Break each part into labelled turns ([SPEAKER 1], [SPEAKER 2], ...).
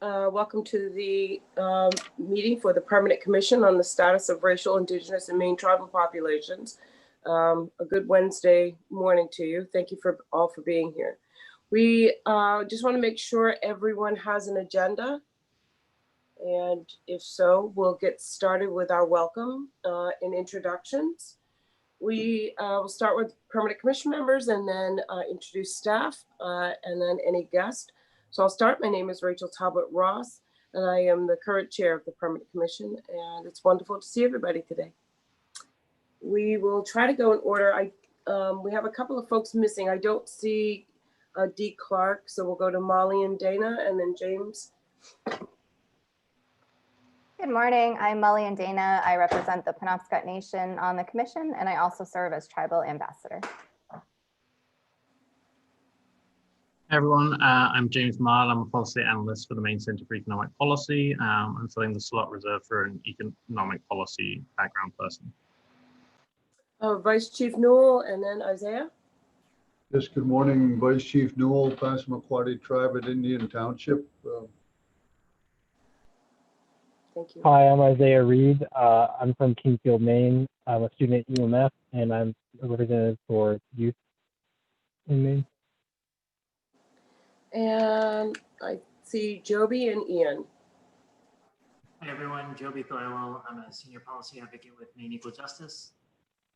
[SPEAKER 1] Welcome to the meeting for the Permanent Commission on the Status of Racial, Indigenous, and Maine Tribal Populations. A good Wednesday morning to you. Thank you all for being here. We just want to make sure everyone has an agenda. And if so, we'll get started with our welcome and introductions. We will start with Permanent Commission members and then introduce staff and then any guest. So I'll start. My name is Rachel Talbot Ross, and I am the current chair of the Permanent Commission, and it's wonderful to see everybody today. We will try to go in order. We have a couple of folks missing. I don't see Dee Clark, so we'll go to Molly and Dana, and then James.
[SPEAKER 2] Good morning, I'm Molly and Dana. I represent the Penobscot Nation on the commission, and I also serve as tribal ambassador.
[SPEAKER 3] Hey everyone, I'm James Marl. I'm a policy analyst for the Maine Centre for Economic Policy. I'm filling the slot reserved for an economic policy background person.
[SPEAKER 1] Vice Chief Newell and then Isaiah.
[SPEAKER 4] Yes, good morning, Vice Chief Newell, Passamaquoddy Tribe at Indian Township.
[SPEAKER 1] Thank you.
[SPEAKER 5] Hi, I'm Isaiah Reed. I'm from Kingfield, Maine. I'm a student at UMF, and I'm a representative for youth in Maine.
[SPEAKER 1] And I see Joby and Ian.
[SPEAKER 6] Hi everyone, Joby Thorwell. I'm a senior policy advocate with Maine Equal Justice.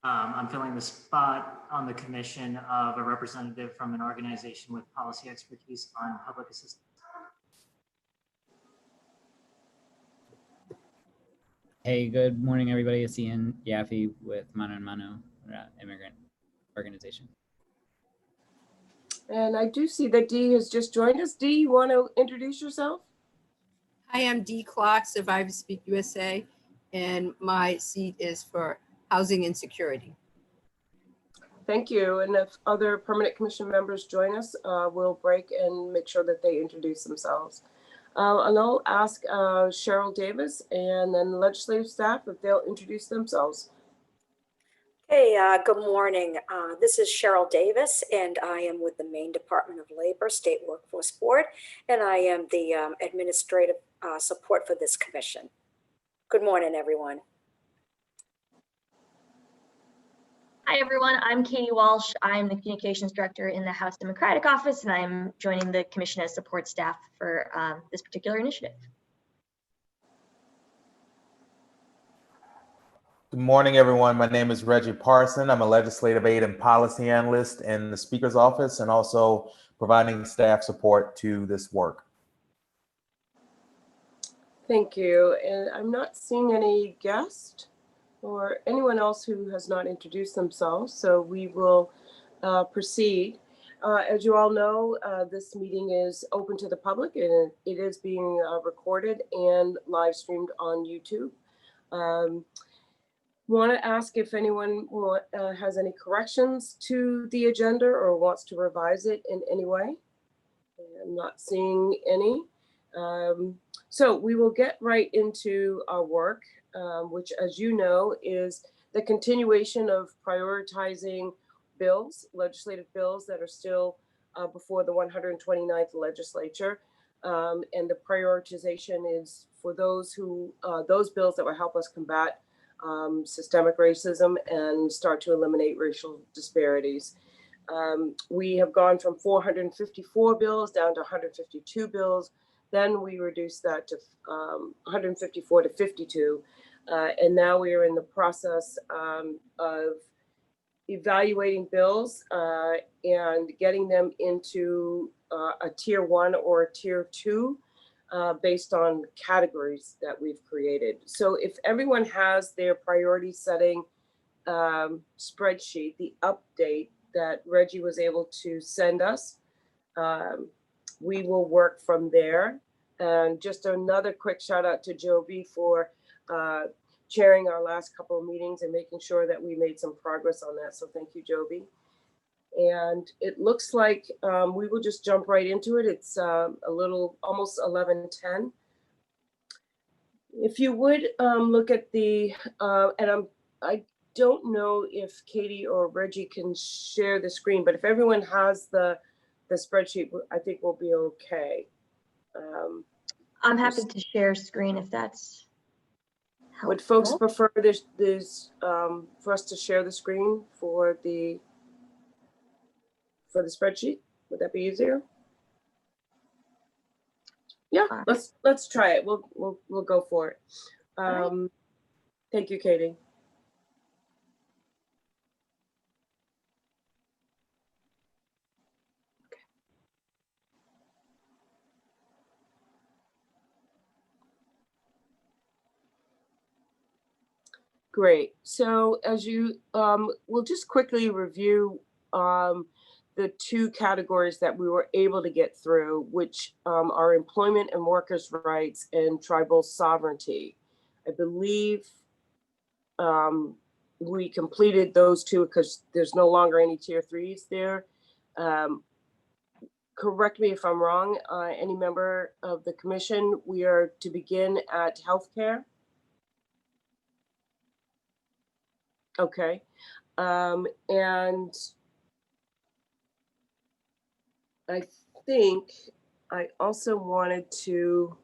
[SPEAKER 6] I'm filling the spot on the commission of a representative from an organization with policy expertise on public assistance.
[SPEAKER 7] Hey, good morning, everybody. It's Ian Yaffe with Mano and Mano immigrant organization.
[SPEAKER 1] And I do see that Dee has just joined us. Dee, you want to introduce yourself?
[SPEAKER 8] I am Dee Clark, Survive to Speak USA, and my seat is for Housing and Security.
[SPEAKER 1] Thank you. And if other Permanent Commission members join us, we'll break and make sure that they introduce themselves. And I'll ask Cheryl Davis and then legislative staff if they'll introduce themselves.
[SPEAKER 9] Hey, good morning. This is Cheryl Davis, and I am with the Maine Department of Labor State Workforce Board, and I am the administrative support for this commission. Good morning, everyone.
[SPEAKER 10] Hi, everyone. I'm Katie Walsh. I'm the Communications Director in the House Democratic Office, and I'm joining the Commission as support staff for this particular initiative.
[SPEAKER 11] Good morning, everyone. My name is Reggie Parson. I'm a legislative aid and policy analyst in the Speaker's office and also providing staff support to this work.
[SPEAKER 1] Thank you. And I'm not seeing any guests or anyone else who has not introduced themselves, so we will proceed. As you all know, this meeting is open to the public and it is being recorded and live streamed on YouTube. Want to ask if anyone has any corrections to the agenda or wants to revise it in any way. I'm not seeing any. So we will get right into our work, which, as you know, is the continuation of prioritizing bills, legislative bills that are still before the 129th legislature. And the prioritization is for those bills that will help us combat systemic racism and start to eliminate racial disparities. We have gone from 454 bills down to 152 bills. Then we reduced that to 154 to 52. And now we are in the process of evaluating bills and getting them into a tier 1 or a tier 2 based on categories that we've created. So if everyone has their priority setting spreadsheet, the update that Reggie was able to send us, we will work from there. And just another quick shout out to Joby for chairing our last couple of meetings and making sure that we made some progress on that. So thank you, Joby. And it looks like we will just jump right into it. It's almost 11:10. If you would look at the, I don't know if Katie or Reggie can share the screen, but if everyone has the spreadsheet, I think we'll be okay.
[SPEAKER 10] I'm happy to share screen if that's helpful.
[SPEAKER 1] Would folks prefer for us to share the screen for the spreadsheet? Would that be easier? Yeah, let's try it. We'll go for it.
[SPEAKER 10] Right.
[SPEAKER 1] Thank you, Katie. Great. So as you, we'll just quickly review the two categories that we were able to get through, which are employment and workers' rights and tribal sovereignty. I believe we completed those two because there's no longer any tier 3s there. Correct me if I'm wrong, any member of the commission, we are to begin at healthcare. Okay. And I think I also wanted to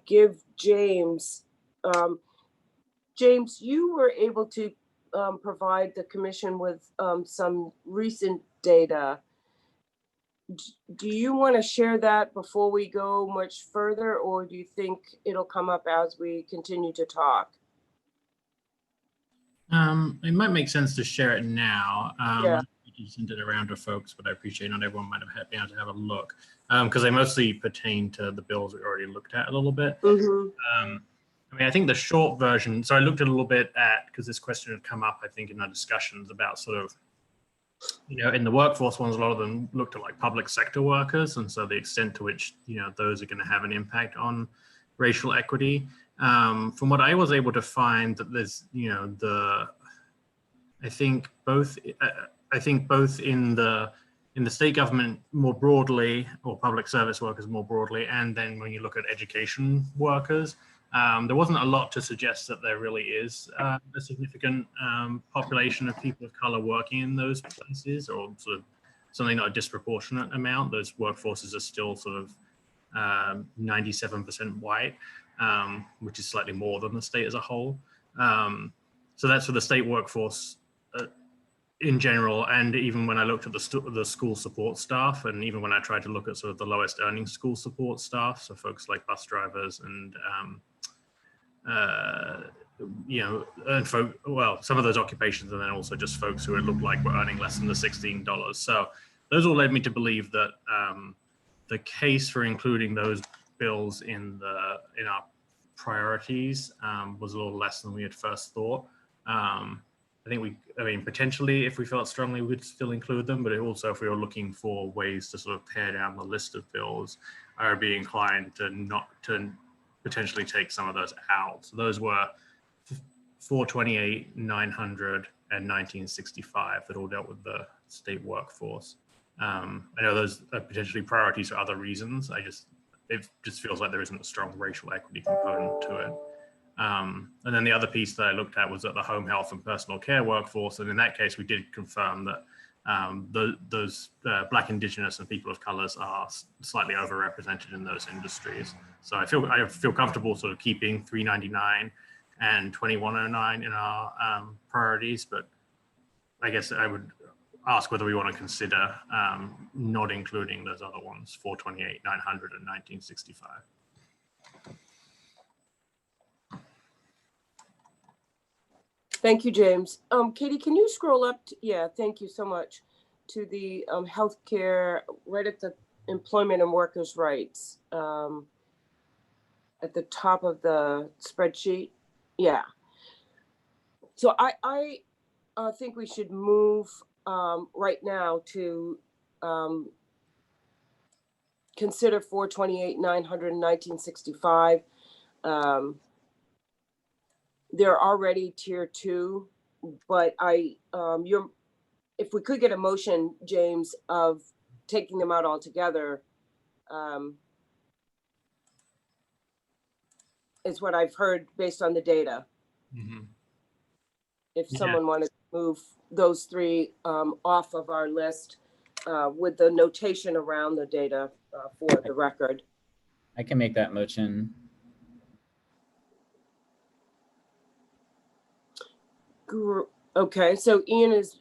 [SPEAKER 1] give James, James, you were able to provide the commission with some recent data. Do you want to share that before we go much further, or do you think it'll come up as we continue to talk?
[SPEAKER 3] It might make sense to share it now.
[SPEAKER 1] Yeah.
[SPEAKER 3] You can send it around to folks, but I appreciate not everyone might have been able to have a look because they mostly pertain to the bills we already looked at a little bit.
[SPEAKER 1] Mm-hmm.
[SPEAKER 3] I mean, I think the short version, so I looked at a little bit at, because this question had come up, I think, in our discussions about sort of, you know, in the workforce ones, a lot of them looked at like public sector workers. And so the extent to which, you know, those are going to have an impact on racial equity. From what I was able to find, that there's, you know, I think both in the state government more broadly, or public service workers more broadly, and then when you look at education workers, there wasn't a lot to suggest that there really is a significant population of people of color working in those places, or sort of something not a disproportionate amount. Those workforces are still sort of 97% white, which is slightly more than the state as a whole. So that's for the state workforce in general. And even when I looked at the school support staff, and even when I tried to look at sort of the lowest earning school support staff, so folks like bus drivers and, you know, and well, some of those occupations, and then also just folks who it looked like were earning less than the $16. So those all led me to believe that the case for including those bills in our priorities was a little less than we had first thought. I mean, potentially, if we felt strongly, we'd still include them, but also if we were looking for ways to sort of pare down the list of bills, I would be inclined to potentially take some of those out. So those were 428, 900, and 1965 that all dealt with the state workforce. I know those are potentially priorities for other reasons. It just feels like there isn't a strong racial equity component to it. And then the other piece that I looked at was at the home health and personal care workforce. And in that case, we did confirm that those Black, Indigenous, and people of colors are slightly overrepresented in those industries. So I feel comfortable sort of keeping 399 and 2109 in our priorities, but I guess I would ask whether we want to consider not including those other ones, 428, 900, and 1965.
[SPEAKER 1] Thank you, James. Katie, can you scroll up? Yeah, thank you so much. To the healthcare, right at the employment and workers' rights, at the top of the spreadsheet. Yeah. So I think we should move right now to consider 428, 900, and 1965. They're already tier 2, but if we could get a motion, James, of taking them out altogether, is what I've heard based on the data.
[SPEAKER 3] Mm-hmm.
[SPEAKER 1] If someone wanted to move those 3 off of our list with the notation around the data. for the record.
[SPEAKER 7] I can make that motion.
[SPEAKER 1] Okay, so Ian's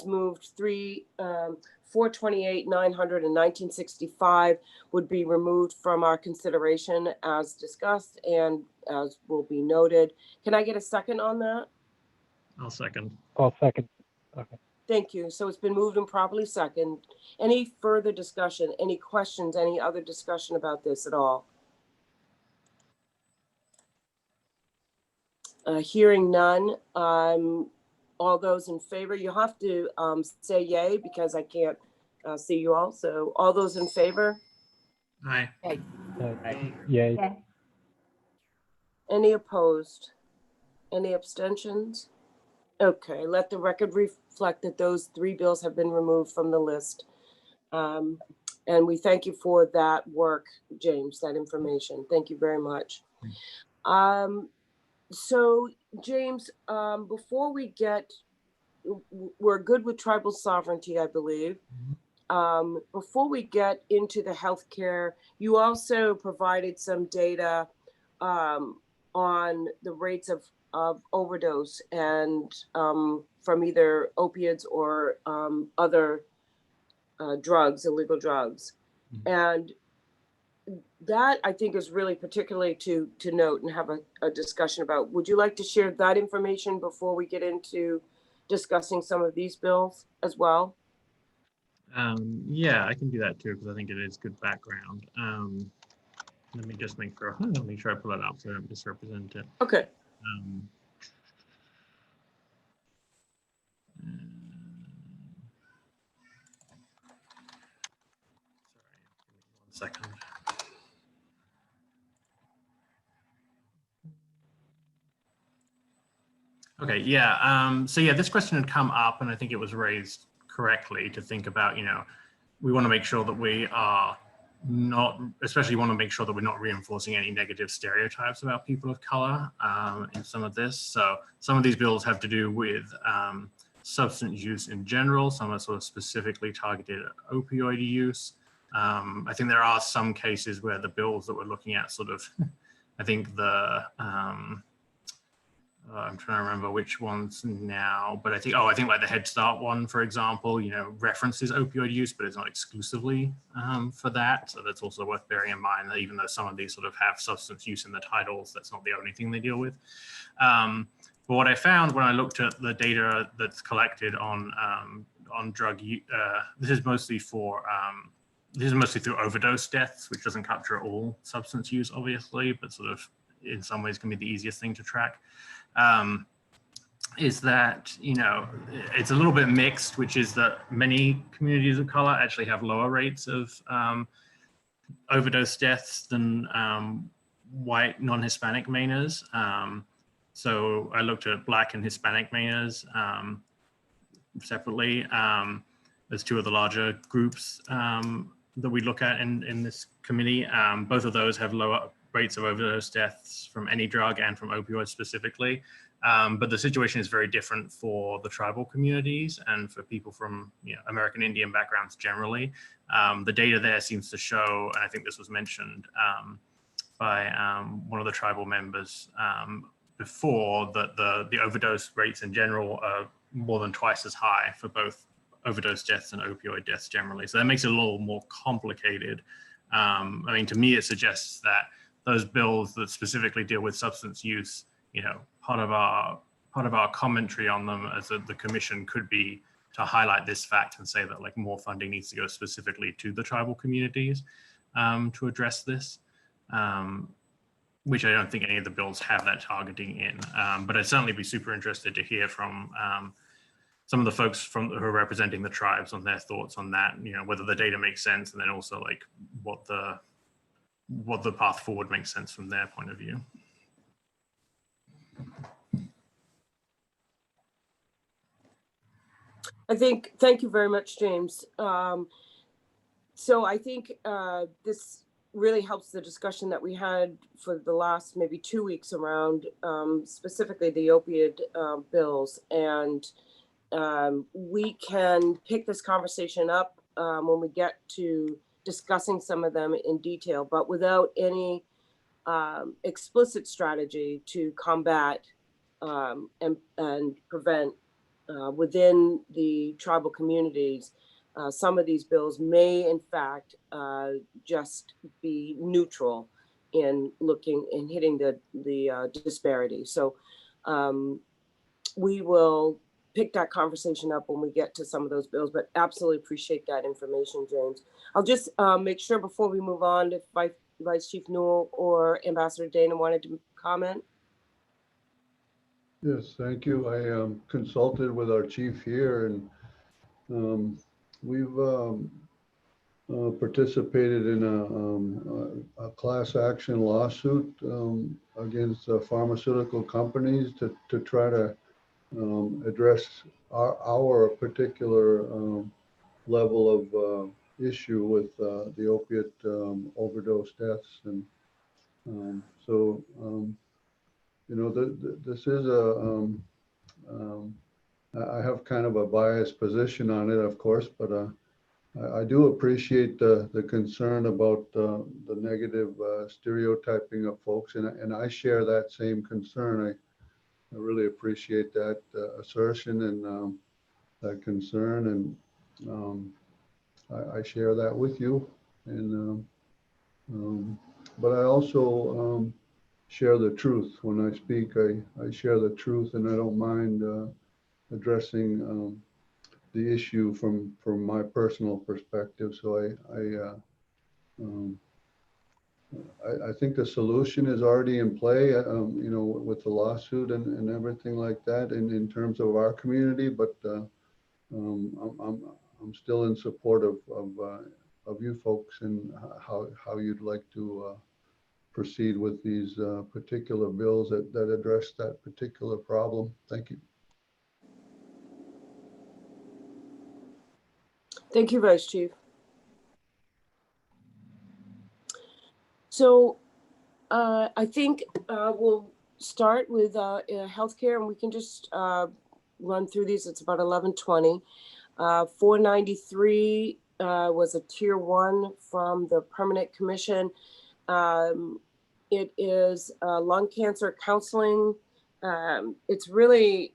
[SPEAKER 1] moved 428, 900, and 1965 would be removed from our consideration as discussed and as will be noted. Can I get a second on that?
[SPEAKER 3] I'll second.
[SPEAKER 5] I'll second. Okay.
[SPEAKER 1] Thank you. So it's been moved and properly second. Any further discussion, any questions, any other discussion about this at all? Hearing none, all those in favor, you have to say yay because I can't see you all. So all those in favor?
[SPEAKER 3] Aye.
[SPEAKER 5] Yay.
[SPEAKER 2] Okay.
[SPEAKER 1] Any opposed? Any abstentions? Okay, let the record reflect that those three bills have been removed from the list. And we thank you for that work, James, that information. Thank you very much. So James, before we get, we're good with tribal sovereignty, I believe. Before we get into the healthcare, you also provided some data on the rates of overdose and from either opiates or other drugs, illegal drugs. And that I think is really particularly to note and have a discussion about. Would you like to share that information before we get into discussing some of these bills as well?
[SPEAKER 3] Yeah, I can do that too, because I think it is good background. Let me just make sure I pull it up so I don't misrepresent it.
[SPEAKER 1] Okay.
[SPEAKER 3] Sorry, give me 1 second. Okay, yeah. So yeah, this question had come up, and I think it was raised correctly to think about, we want to make sure that we are not, especially want to make sure that we're not reinforcing any negative stereotypes about people of color in some of this. So some of these bills have to do with substance use in general. Some are sort of specifically targeted at opioid use. I think there are some cases where the bills that we're looking at sort of, I think the, I'm trying to remember which ones now, but I think like the Head Start one, for example, references opioid use, but it's not exclusively for that. So that's also worth bearing in mind that even though some of these sort of have substance use in the titles, that's not the only thing they deal with. But what I found when I looked at the data that's collected on drug use, this is mostly through overdose deaths, which doesn't capture all substance use, obviously, but sort of in some ways can be the easiest thing to track. Is that, it's a little bit mixed, which is that many communities of color actually have lower rates of overdose deaths than white non-Hispanic Mainers. So I looked at Black and Hispanic Mainers separately. There's two of the larger groups that we look at in this committee. Both of those have lower rates of overdose deaths from any drug and from opioids specifically. But the situation is very different for the tribal communities and for people from American Indian backgrounds generally. The data there seems to show, and I think this was mentioned by one of the tribal members before, that the overdose rates in general are more than twice as high for both overdose deaths and opioid deaths generally. So that makes it a little more complicated. I mean, to me, it suggests that those bills that specifically deal with substance use, part of our commentary on them as the commission could be to highlight this fact and say that like more funding needs to go specifically to the tribal communities to address this, which I don't think any of the bills have that targeting in. But I'd certainly be super interested to hear from some of the folks who are representing the tribes on their thoughts on that, whether the data makes sense, and then also like what the path forward makes sense from their point of view.
[SPEAKER 1] Thank you very much, James. So I think this really helps the discussion that we had for the last maybe 2 weeks around specifically the opioid bills. And we can pick this conversation up when we get to discussing some of them in detail, but without any explicit strategy to combat and prevent within the tribal communities. Some of these bills may, in fact, just be neutral in looking and hitting the disparity. So we will pick that conversation up when we get to some of those bills, but absolutely appreciate that information, James. I'll just make sure before we move on, if Vice Chief Newell or Ambassador Dana wanted to comment.
[SPEAKER 4] Yes, thank you. I consulted with our chief here, and we've participated in a class action lawsuit against pharmaceutical companies to try to address our particular level of issue with the opiate overdose deaths. And so, you know, this is I have kind of a biased position on it, of course, but I do appreciate the concern about the negative stereotyping of folks, and I share that same concern. I really appreciate that assertion and that concern, and I share that with you. And but I also share the truth when I speak. I share the truth, and I don't mind addressing the issue from my personal perspective. So I think the solution is already in play, you know, with the lawsuit and everything like that, in terms of our community. But I'm still in support of you folks and how you'd like to proceed with these particular bills that address that particular problem. Thank you.
[SPEAKER 1] Thank you, Vice Chief. So I think we'll start with healthcare, and we can just run through these. It's about 11:20. 493 was a tier 1 from the Permanent Commission. It is lung cancer counseling. It's really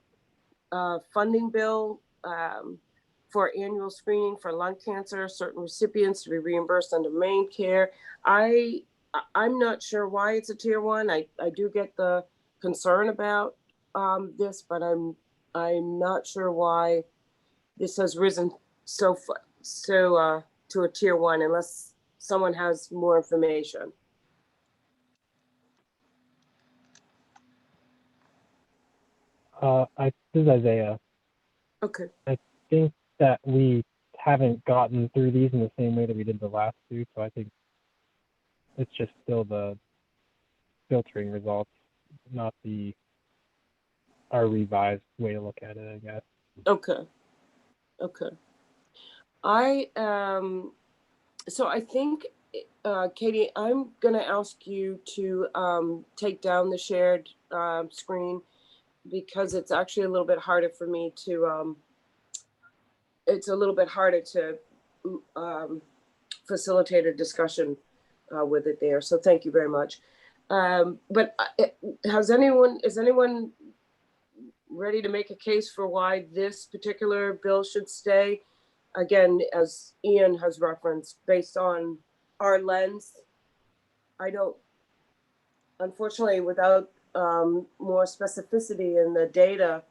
[SPEAKER 1] a funding bill for annual screening for lung cancer, certain recipients to be reimbursed under Maine Care. I'm not sure why it's a tier 1. I do get the concern about this, but I'm not sure why this has risen so to a tier 1, unless someone has more information.
[SPEAKER 5] This is Isaiah.
[SPEAKER 1] Okay.
[SPEAKER 5] I think that we haven't gotten through these in the same way that we did the last two, so I think it's just still the filtering results, not our revised way to look at it, I guess.
[SPEAKER 1] Okay. So I think, Katie, I'm gonna ask you to take down the shared screen, because it's actually a little bit harder for me to, facilitate a discussion with it there. So thank you very much. But is anyone ready to make a case for why this particular bill should stay? Again, as Ian has referenced, based on our lens, I don't, unfortunately, without more specificity in the data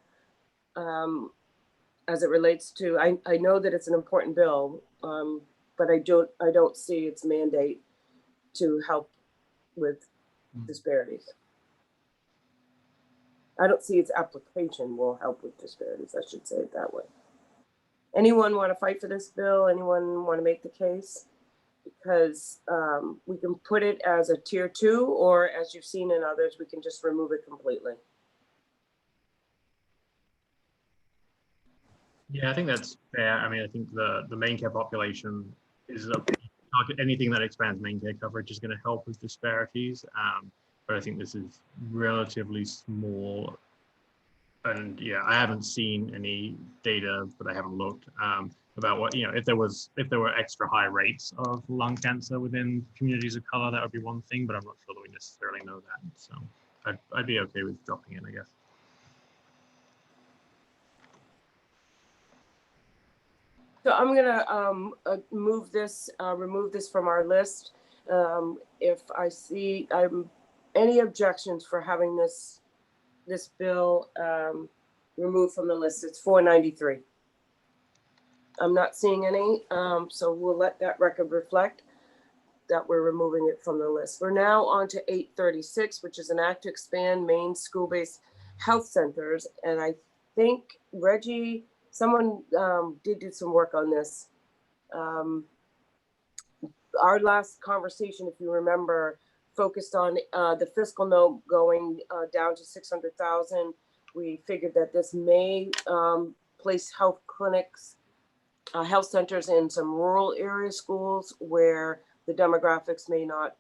[SPEAKER 1] as it relates to, I know that it's an important bill, but I don't see its mandate to help with disparities. I don't see its application will help with disparities. I should say it that way. Anyone want to fight for this bill? Anyone want to make the case? Because we can put it as a tier 2, or as you've seen in others, we can just remove it completely.
[SPEAKER 3] Yeah, I think that's fair. I mean, I think the Maine Care population is anything that expands Maine Care coverage is going to help with disparities. But I think this is relatively small. And yeah, I haven't seen any data, but I haven't looked. about what, if there were extra high rates of lung cancer within communities of color, that would be one thing, but I'm not sure that we necessarily know that. So I'd be okay with dropping in, I guess.
[SPEAKER 1] So I'm gonna remove this from our list. If I see any objections for having this bill removed from the list, it's 493. I'm not seeing any, so we'll let that record reflect that we're removing it from the list. We're now on to 836, which is an act to expand Maine school-based health centers. And I think Reggie, someone did do some work on this. Our last conversation, if you remember, focused on the fiscal note going down to 600,000. We figured that this may place health clinics, health centers in some rural area schools where the demographics may not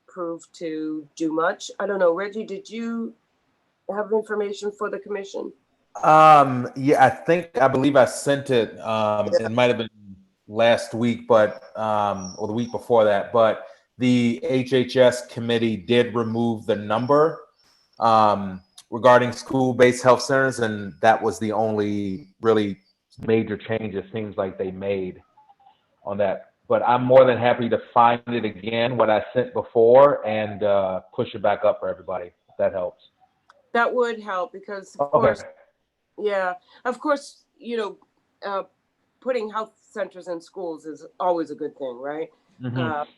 [SPEAKER 1] prove to do much. I don't know, Reggie, did you have information for the commission?
[SPEAKER 11] Yeah, I believe I sent it. It might have been last week, but or the week before that. But the HHS committee did remove the number regarding school-based health centers, and that was the only really major change it seems like they made on that. But I'm more than happy to find it again, what I sent before, and push it back up for everybody, if that helps.
[SPEAKER 1] That would help because, of course, yeah, of course, putting health centers in schools is always a good thing, right?
[SPEAKER 11] Mm-hmm.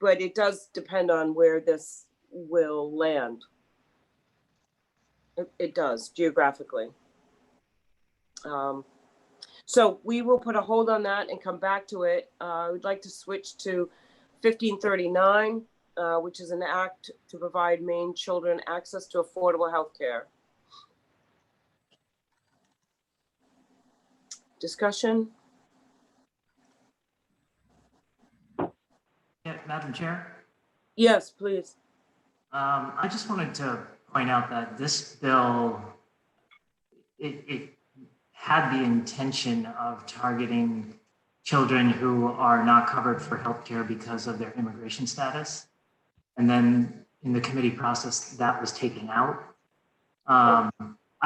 [SPEAKER 1] But it does depend on where this will land. It does geographically. So we will put a hold on that and come back to it. We'd like to switch to 1539, which is an act to provide Maine children access to affordable health care. Discussion?
[SPEAKER 6] Yeah, Madam Chair.
[SPEAKER 1] Yes, please.
[SPEAKER 6] I just wanted to point out that this bill, it had the intention of targeting children who are not covered for healthcare because of their immigration status. And then in the committee process, that was taken out. I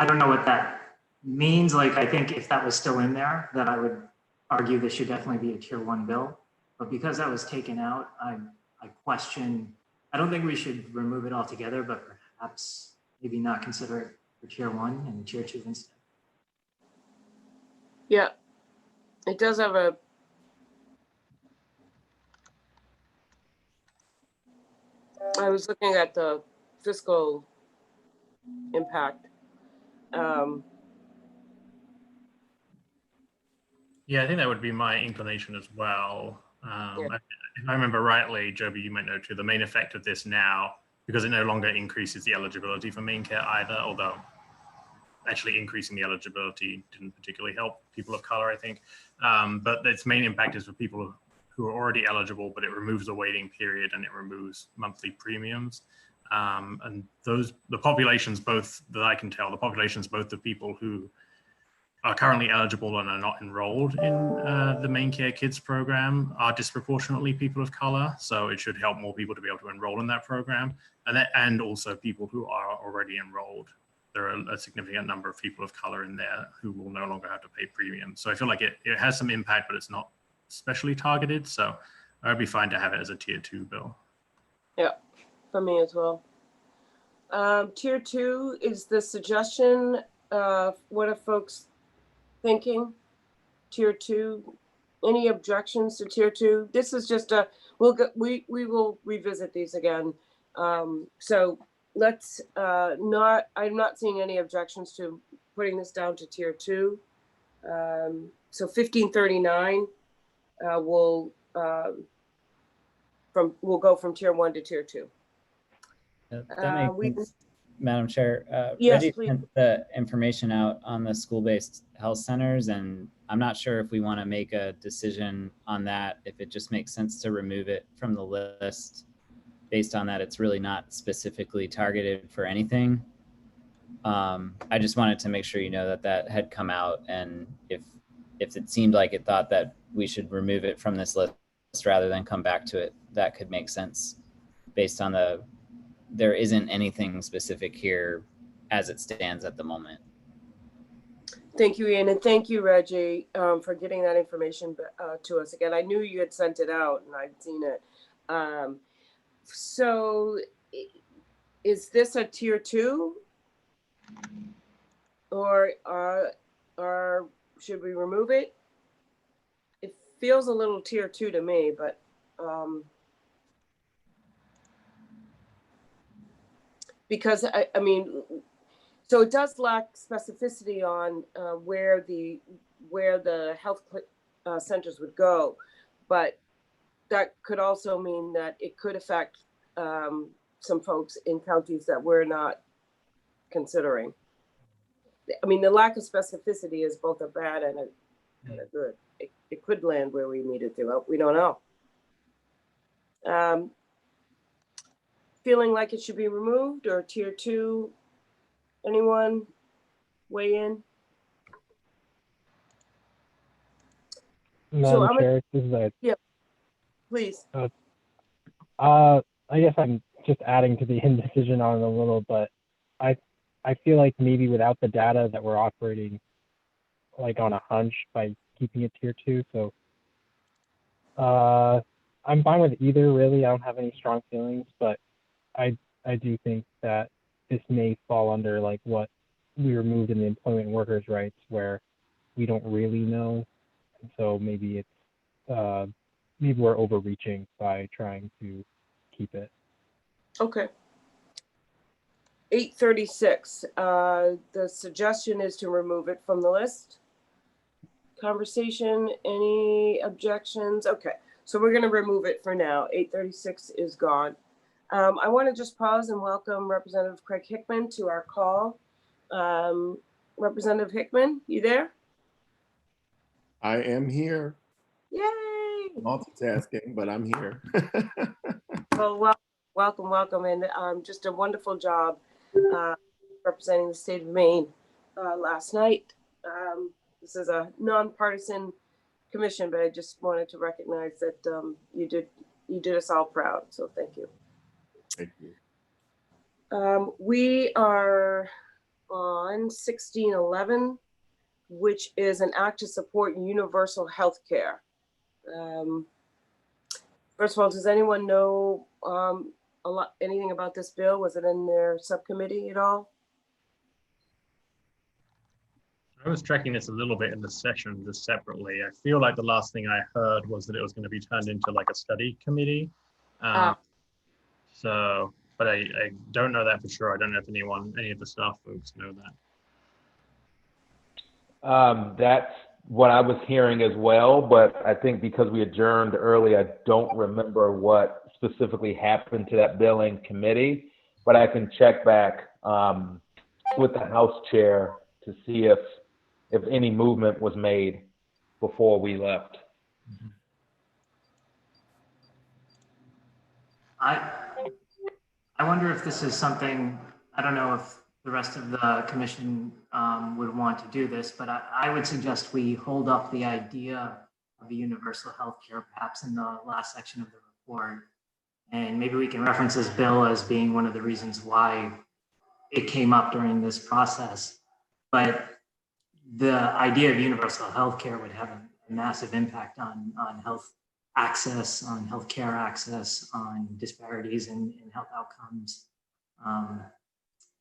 [SPEAKER 6] don't know what that means. Like, I think if that was still in there, that I would argue this should definitely be a tier 1 bill. But because that was taken out, I question, I don't think we should remove it altogether, but perhaps maybe not consider it for tier 1 and tier 2 instead.
[SPEAKER 1] Yeah, it does have a I was looking at the fiscal impact.
[SPEAKER 3] Yeah, I think that would be my inclination as well. If I remember rightly, Joby, you might know too, the main effect of this now, because it no longer increases the eligibility for Maine Care either, although actually increasing the eligibility didn't particularly help people of color, I think. But its main impact is for people who are already eligible, but it removes the waiting period and it removes monthly premiums. And the populations, both that I can tell, the populations, both of people who are currently eligible and are not enrolled in the Maine Care Kids program are disproportionately people of color. So it should help more people to be able to enroll in that program. And also people who are already enrolled. There are a significant number of people of color in there who will no longer have to pay premiums. So I feel like it has some impact, but it's not especially targeted. So I'd be fine to have it as a tier 2 bill.
[SPEAKER 1] Yeah, for me as well. Tier 2 is the suggestion. What are folks thinking? Tier 2, any objections to tier 2? This is just we will revisit these again. So let's I'm not seeing any objections to putting this down to tier 2. So 1539 we'll go from tier 1 to tier 2.
[SPEAKER 7] That makes sense, Madam Chair.
[SPEAKER 1] Yes,
[SPEAKER 7] Reggie
[SPEAKER 1] please.
[SPEAKER 7] sent the information out on the school-based health centers, and I'm not sure if we want to make a decision on that, if it just makes sense to remove it from the list based on that it's really not specifically targeted for anything. I just wanted to make sure you know that had come out, and if if it seemed like it thought that we should remove it from this list rather than come back to it, that could make sense based on there isn't anything specific here as it stands at the moment.
[SPEAKER 1] Thank you, Ian, and thank you, Reggie, for getting that information to us again. I knew you had sent it out and I'd seen it. So is this a tier 2? Or should we remove it? It feels a little tier 2 to me, but because I mean, so it does lack specificity on where the health centers would go, but that could also mean that it could affect some folks in counties that we're not considering. I mean, the lack of specificity is both a bad and a good. It could land where we need it to. We don't know. Feeling like it should be removed or tier 2? Anyone weigh in?
[SPEAKER 5] Madam Chair, this is
[SPEAKER 1] yeah, please.
[SPEAKER 5] I guess I'm just adding to the indecision on it a little, but I feel like maybe without the data that we're operating like on a hunch by keeping it tier 2. So I'm fine with either, really. I don't have any strong feelings, but I do think that this may fall under like what we removed in the employment and workers' rights, where we don't really know. And so maybe it's maybe we're overreaching by trying to keep it.
[SPEAKER 1] Okay. 836. The suggestion is to remove it from the list. Conversation, any objections? Okay, so we're going to remove it for now. 836 is gone. I want to just pause and welcome Representative Craig Hickman to our call. Representative Hickman, you there?
[SPEAKER 12] I am here.
[SPEAKER 1] Yay!
[SPEAKER 12] Multitasking, but I'm here.
[SPEAKER 1] Well, welcome, and just a wonderful job representing the state of Maine last night. This is a nonpartisan commission, but I just wanted to recognize that you did us all proud. So thank you.
[SPEAKER 12] Thank you.
[SPEAKER 1] We are on 1611, which is an act to support universal health care. First of all, does anyone know anything about this bill? Was it in their subcommittee at all?
[SPEAKER 3] I was tracking this a little bit in the session just separately. I feel like the last thing I heard was that it was going to be turned into like a study committee. So, but I don't know that for sure. I don't know if any of the staff folks know that.
[SPEAKER 11] That's what I was hearing as well, but I think because we adjourned early, I don't remember what specifically happened to that billing committee, but I can check back with the House chair to see if any movement was made before we left.
[SPEAKER 6] I wonder if this is something, I don't know if the rest of the commission would want to do this, but I would suggest we hold up the idea of a universal health care perhaps in the last section of the report. And maybe we can reference this bill as being one of the reasons why it came up during this process. But the idea of universal health care would have a massive impact on health access, on healthcare access, on disparities in health outcomes.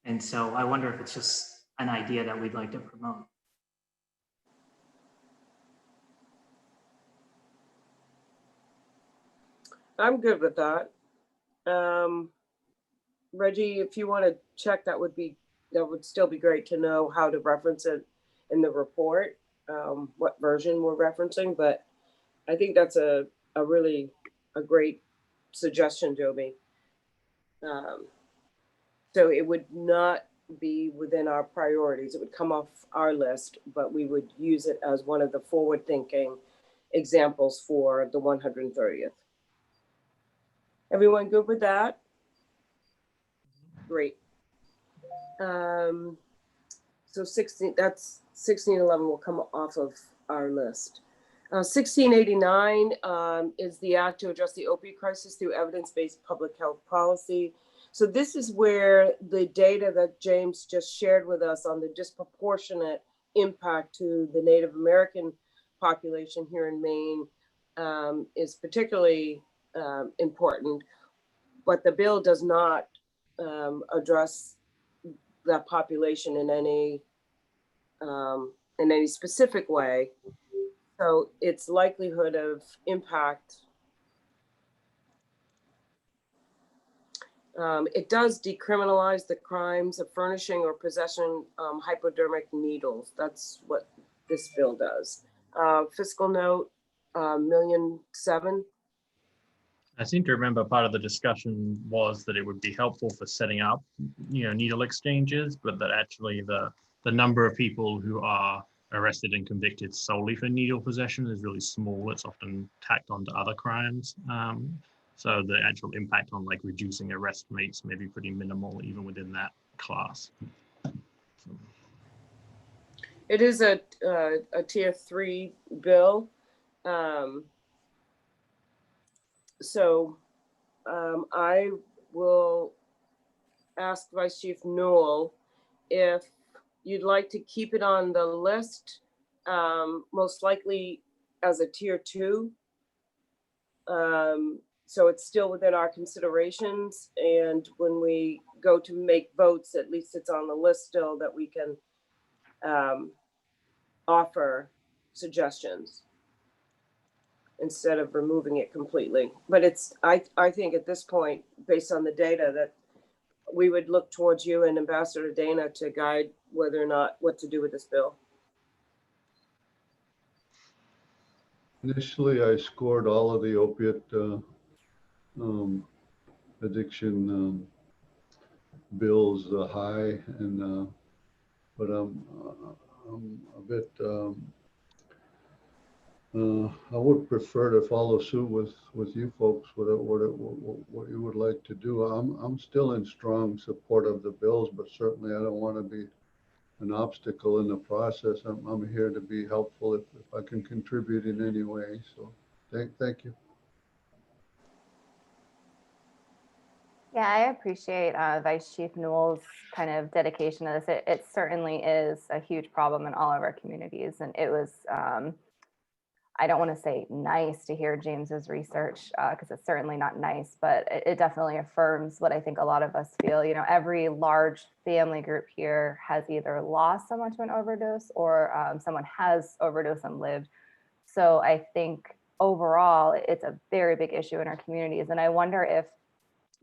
[SPEAKER 6] And so I wonder if it's just an idea that we'd like to promote.
[SPEAKER 1] I'm good with that. Reggie, if you want to check, that would still be great to know how to reference it in the report, what version we're referencing, but I think that's a really great suggestion, Joby. So it would not be within our priorities. It would come off our list, but we would use it as one of the forward-thinking examples for the 130th. Everyone good with that? Great. So 1611 will come off of our list. 1689 is the act to address the opioid crisis through evidence-based public health policy. So this is where the data that James just shared with us on the disproportionate impact to the Native American population here in Maine is particularly important, but the bill does not address that population in any specific way. So its likelihood of impact, it does decriminalize the crimes of furnishing or possession hypodermic needles. That's what this bill does. Fiscal note, $1,000,007.
[SPEAKER 3] I seem to remember part of the discussion was that it would be helpful for setting up, needle exchanges, but that actually the number of people who are arrested and convicted solely for needle possession is really small. It's often tacked onto other crimes. So the actual impact on like reducing arrest rates may be pretty minimal even within that class.
[SPEAKER 1] It is a tier 3 bill. So I will ask Vice Chief Newell if you'd like to keep it on the list, most likely as a tier 2. So it's still within our considerations. And when we go to make votes, at least it's on the list still that we can offer suggestions instead of removing it completely. But it's, I think at this point, based on the data, that we would look towards you and Ambassador Dana to guide whether or not what to do with this bill.
[SPEAKER 4] Initially, I scored all of the opiate addiction bills high, and but I'm a bit. I would prefer to follow suit with you folks. What you would like to do. I'm still in strong support of the bills, but certainly I don't want to be an obstacle in the process. I'm here to be helpful if I can contribute in any way. So thank you.
[SPEAKER 2] Yeah, I appreciate Vice Chief Newell's kind of dedication to this. It certainly is a huge problem in all of our communities. And it was, I don't want to say nice to hear James's research because it's certainly not nice, but it definitely affirms what I think a lot of us feel. Every large family group here has either lost someone to an overdose or someone has overdosed and lived. So I think overall, it's a very big issue in our communities. And I wonder if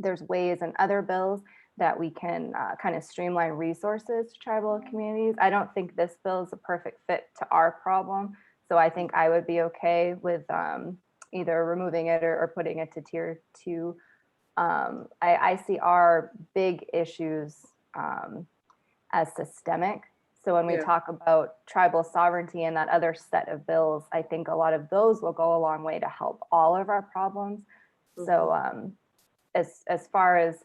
[SPEAKER 2] there's ways in other bills that we can kind of streamline resources to tribal communities. I don't think this bill is a perfect fit to our problem. So I think I would be okay with either removing it or putting it to tier 2. I see our big issues as systemic. So when we talk about tribal sovereignty and that other set of bills, I think a lot of those will go a long way to help all of our problems. So as far as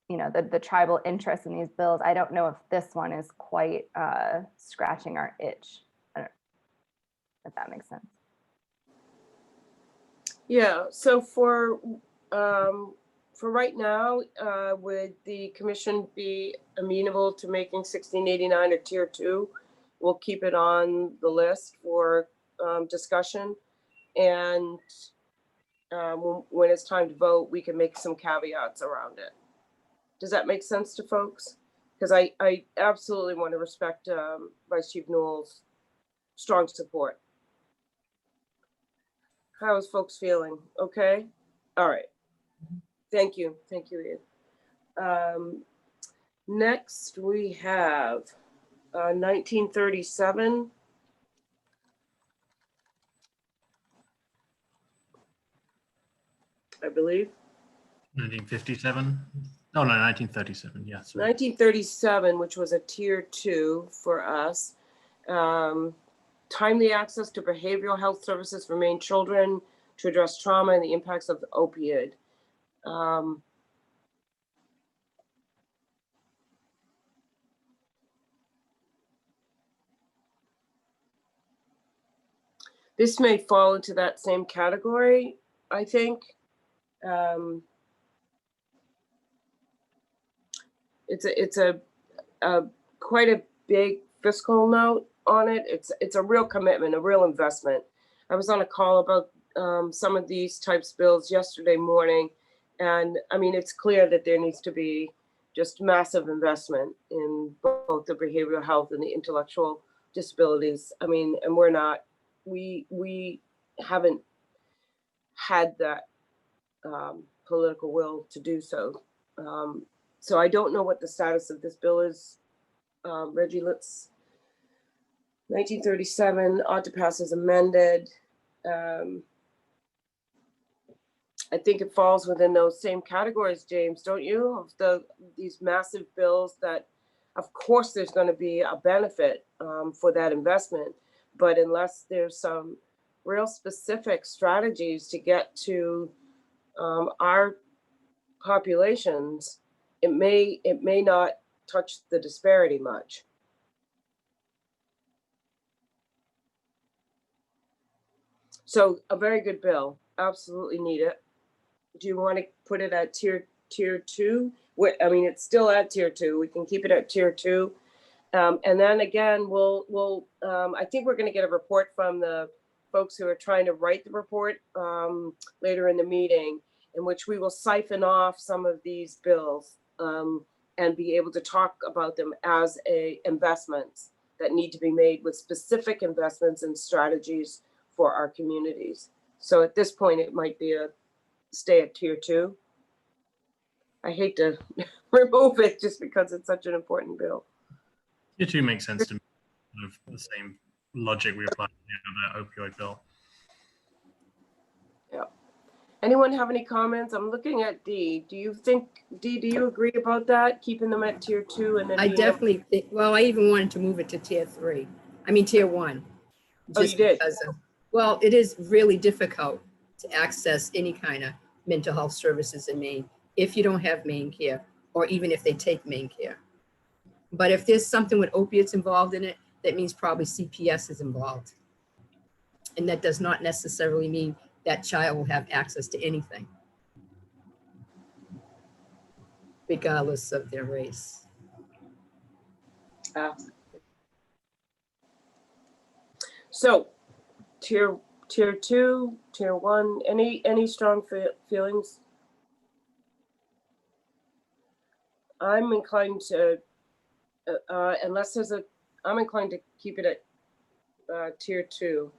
[SPEAKER 2] the tribal interest in these bills, I don't know if this one is quite scratching our itch. I don't know if that makes sense.
[SPEAKER 1] Yeah. So for right now, would the commission be amenable to making 1689 a tier 2? We'll keep it on the list for discussion, and when it's time to vote, we can make some caveats around it. Does that make sense to folks? Because I absolutely want to respect Vice Chief Newell's strong support. How is folks feeling? Okay. All right. Thank you. Thank you, Ian. Next, we have 1937. I believe.
[SPEAKER 3] 1957? Oh, no, 1937. Yeah. Sorry.
[SPEAKER 1] 1937, which was a tier 2 for us. Timely access to behavioral health services for Maine children to address trauma and the impacts of the opioid. This may fall into that same category, I think. It's a quite a big fiscal note on it. It's a real commitment, a real investment. I was on a call about some of these types of bills yesterday morning, and I mean, it's clear that there needs to be just massive investment in both the behavioral health and the intellectual disabilities. I mean, and we haven't had that political will to do so. So I don't know what the status of this bill is. Reggie, 1937 ought to pass as amended. I think it falls within those same categories, James, don't you? Of these massive bills that, of course, there's going to be a benefit for that investment, but unless there's some real specific strategies to get to our populations, it may not touch the disparity much. So a very good bill, absolutely need it. Do you want to put it at tier 2? I mean, it's still at tier 2. We can keep it at tier 2. And then again, we'll I think we're going to get a report from the folks who are trying to write the report later in the meeting, in which we will siphon off some of these bills and be able to talk about them as investments that need to be made with specific investments and strategies for our communities. So at this point, it might be a stay at tier 2. I hate to remove it just because it's such an important bill.
[SPEAKER 3] Tier 2 makes sense to me. Of the same logic we apply to the opioid bill.
[SPEAKER 1] Yeah. Anyone have any comments? I'm looking at D. Do you agree about that? Keeping them at tier 2 and then
[SPEAKER 8] I definitely think, well, I even wanted to move it to tier 3. I mean, tier 1.
[SPEAKER 1] Oh, you did?
[SPEAKER 8] Well, it is really difficult to access any kind of mental health services in Maine if you don't have Maine Care, or even if they take Maine Care. But if there's something with opiates involved in it, that means probably CPS is involved. And that does not necessarily mean that child will have access to anything, regardless of their race.
[SPEAKER 1] So tier 2, tier 1, any strong feelings? I'm inclined to, unless there's I'm inclined to keep it at tier 2.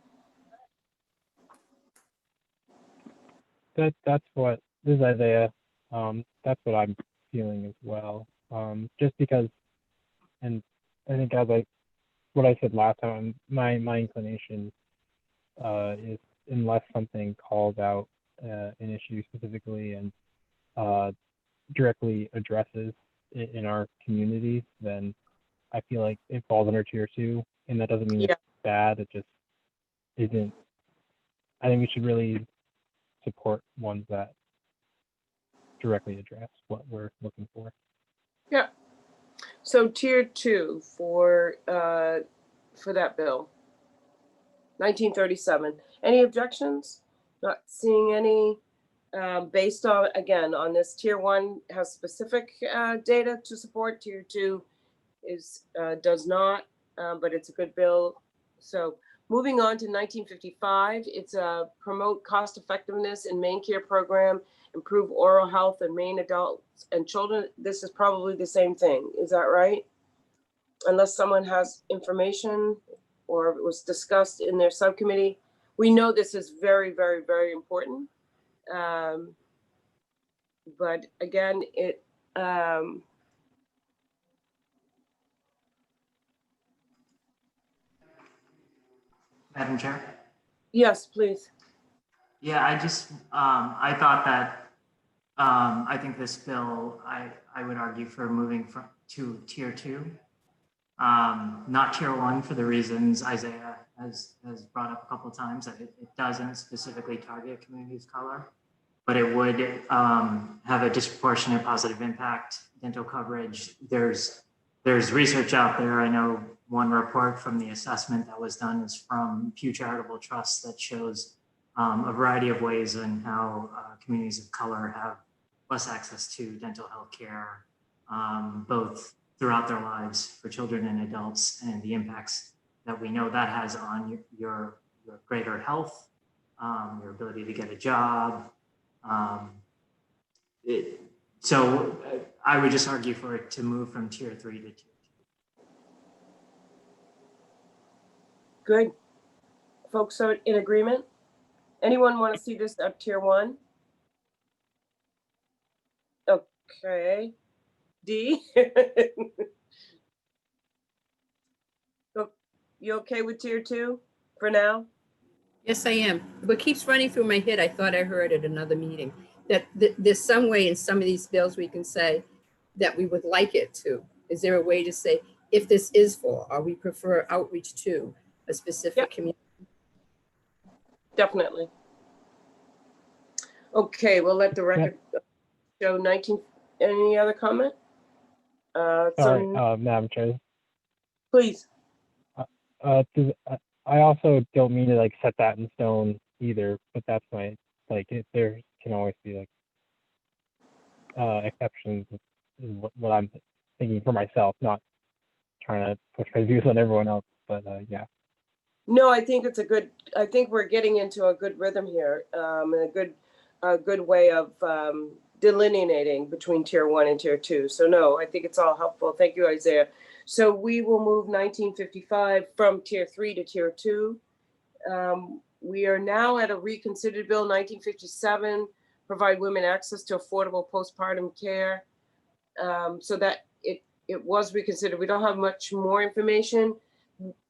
[SPEAKER 5] That's what, this is Isaiah. That's what I'm feeling as well. Just because, and I think what I said last time, my inclination is, unless something calls out an issue specifically and directly addresses it in our communities, then I feel like it falls under tier 2, and that doesn't mean it's bad. It just isn't. I think we should really support ones that directly address what we're looking for.
[SPEAKER 1] Yeah. So tier 2 for that bill, 1937. Any objections? Not seeing any. Based on, again, on this, tier 1 has specific data to support. Tier 2 does not, but it's a good bill. So moving on to 1955, it's a promote cost effectiveness in Maine Care program, improve oral health in Maine adults and children. This is probably the same thing. Is that right? Unless someone has information or it was discussed in their subcommittee. We know this is very, very, very important. But again,
[SPEAKER 6] Madam Chair?
[SPEAKER 1] Yes, please.
[SPEAKER 6] Yeah, I thought that, I think this bill, I would argue for moving to tier 2, not tier 1 for the reasons Isaiah has brought up a couple of times, that it doesn't specifically target communities of color, but it would have a disproportionate positive impact, dental coverage. There's research out there. I know one report from the assessment that was done is from Pew Charitable Trust that shows a variety of ways in how communities of color have less access to dental health care, both throughout their lives for children and adults, and the impacts that we know that has on your greater health, your ability to get a job. So I would just argue for it to move from tier 3 to tier 2.
[SPEAKER 1] Good. Folks are in agreement? Anyone want to see this at tier 1? Okay. D? You okay with tier 2 for now?
[SPEAKER 8] Yes, I am. What keeps running through my head, I thought I heard at another meeting, that there's some way in some of these bills we can say that we would like it to. Is there a way to say, if this is for, or we prefer outreach to a specific community?
[SPEAKER 1] Definitely. Okay, we'll let the record show 19. Any other comment?
[SPEAKER 5] Sorry, Madam Chair.
[SPEAKER 1] Please.
[SPEAKER 5] I also don't mean to like set that in stone either, but that's my there can always be like exceptions. Is what I'm thinking for myself, not trying to push my views on everyone else. But yeah.
[SPEAKER 1] No, I think it's I think we're getting into a good rhythm here, a good way of delineating between tier 1 and tier 2. So no, I think it's all helpful. Thank you, Isaiah. So we will move 1955 from tier 3 to tier 2. We are now at a reconsidered bill, 1957, provide women access to affordable postpartum care. So that it was reconsidered. We don't have much more information.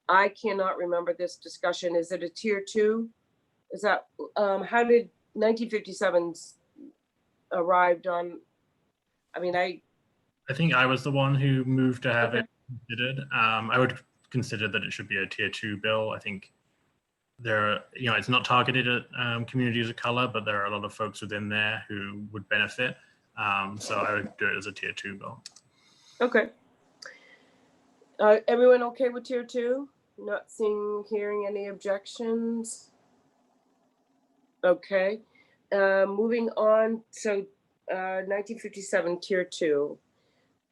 [SPEAKER 1] I cannot remember this discussion. Is it a tier 2? Is that, how did 1957 arrived on? I mean, I
[SPEAKER 3] think I was the one who moved to have it considered. I would consider that it should be a tier 2 bill. I think it's not targeted at communities of color, but there are a lot of folks within there who would benefit. So I would do it as a tier 2 bill.
[SPEAKER 1] Okay. Everyone okay with tier 2? Not hearing any objections. Okay. Moving on. So 1957 tier 2.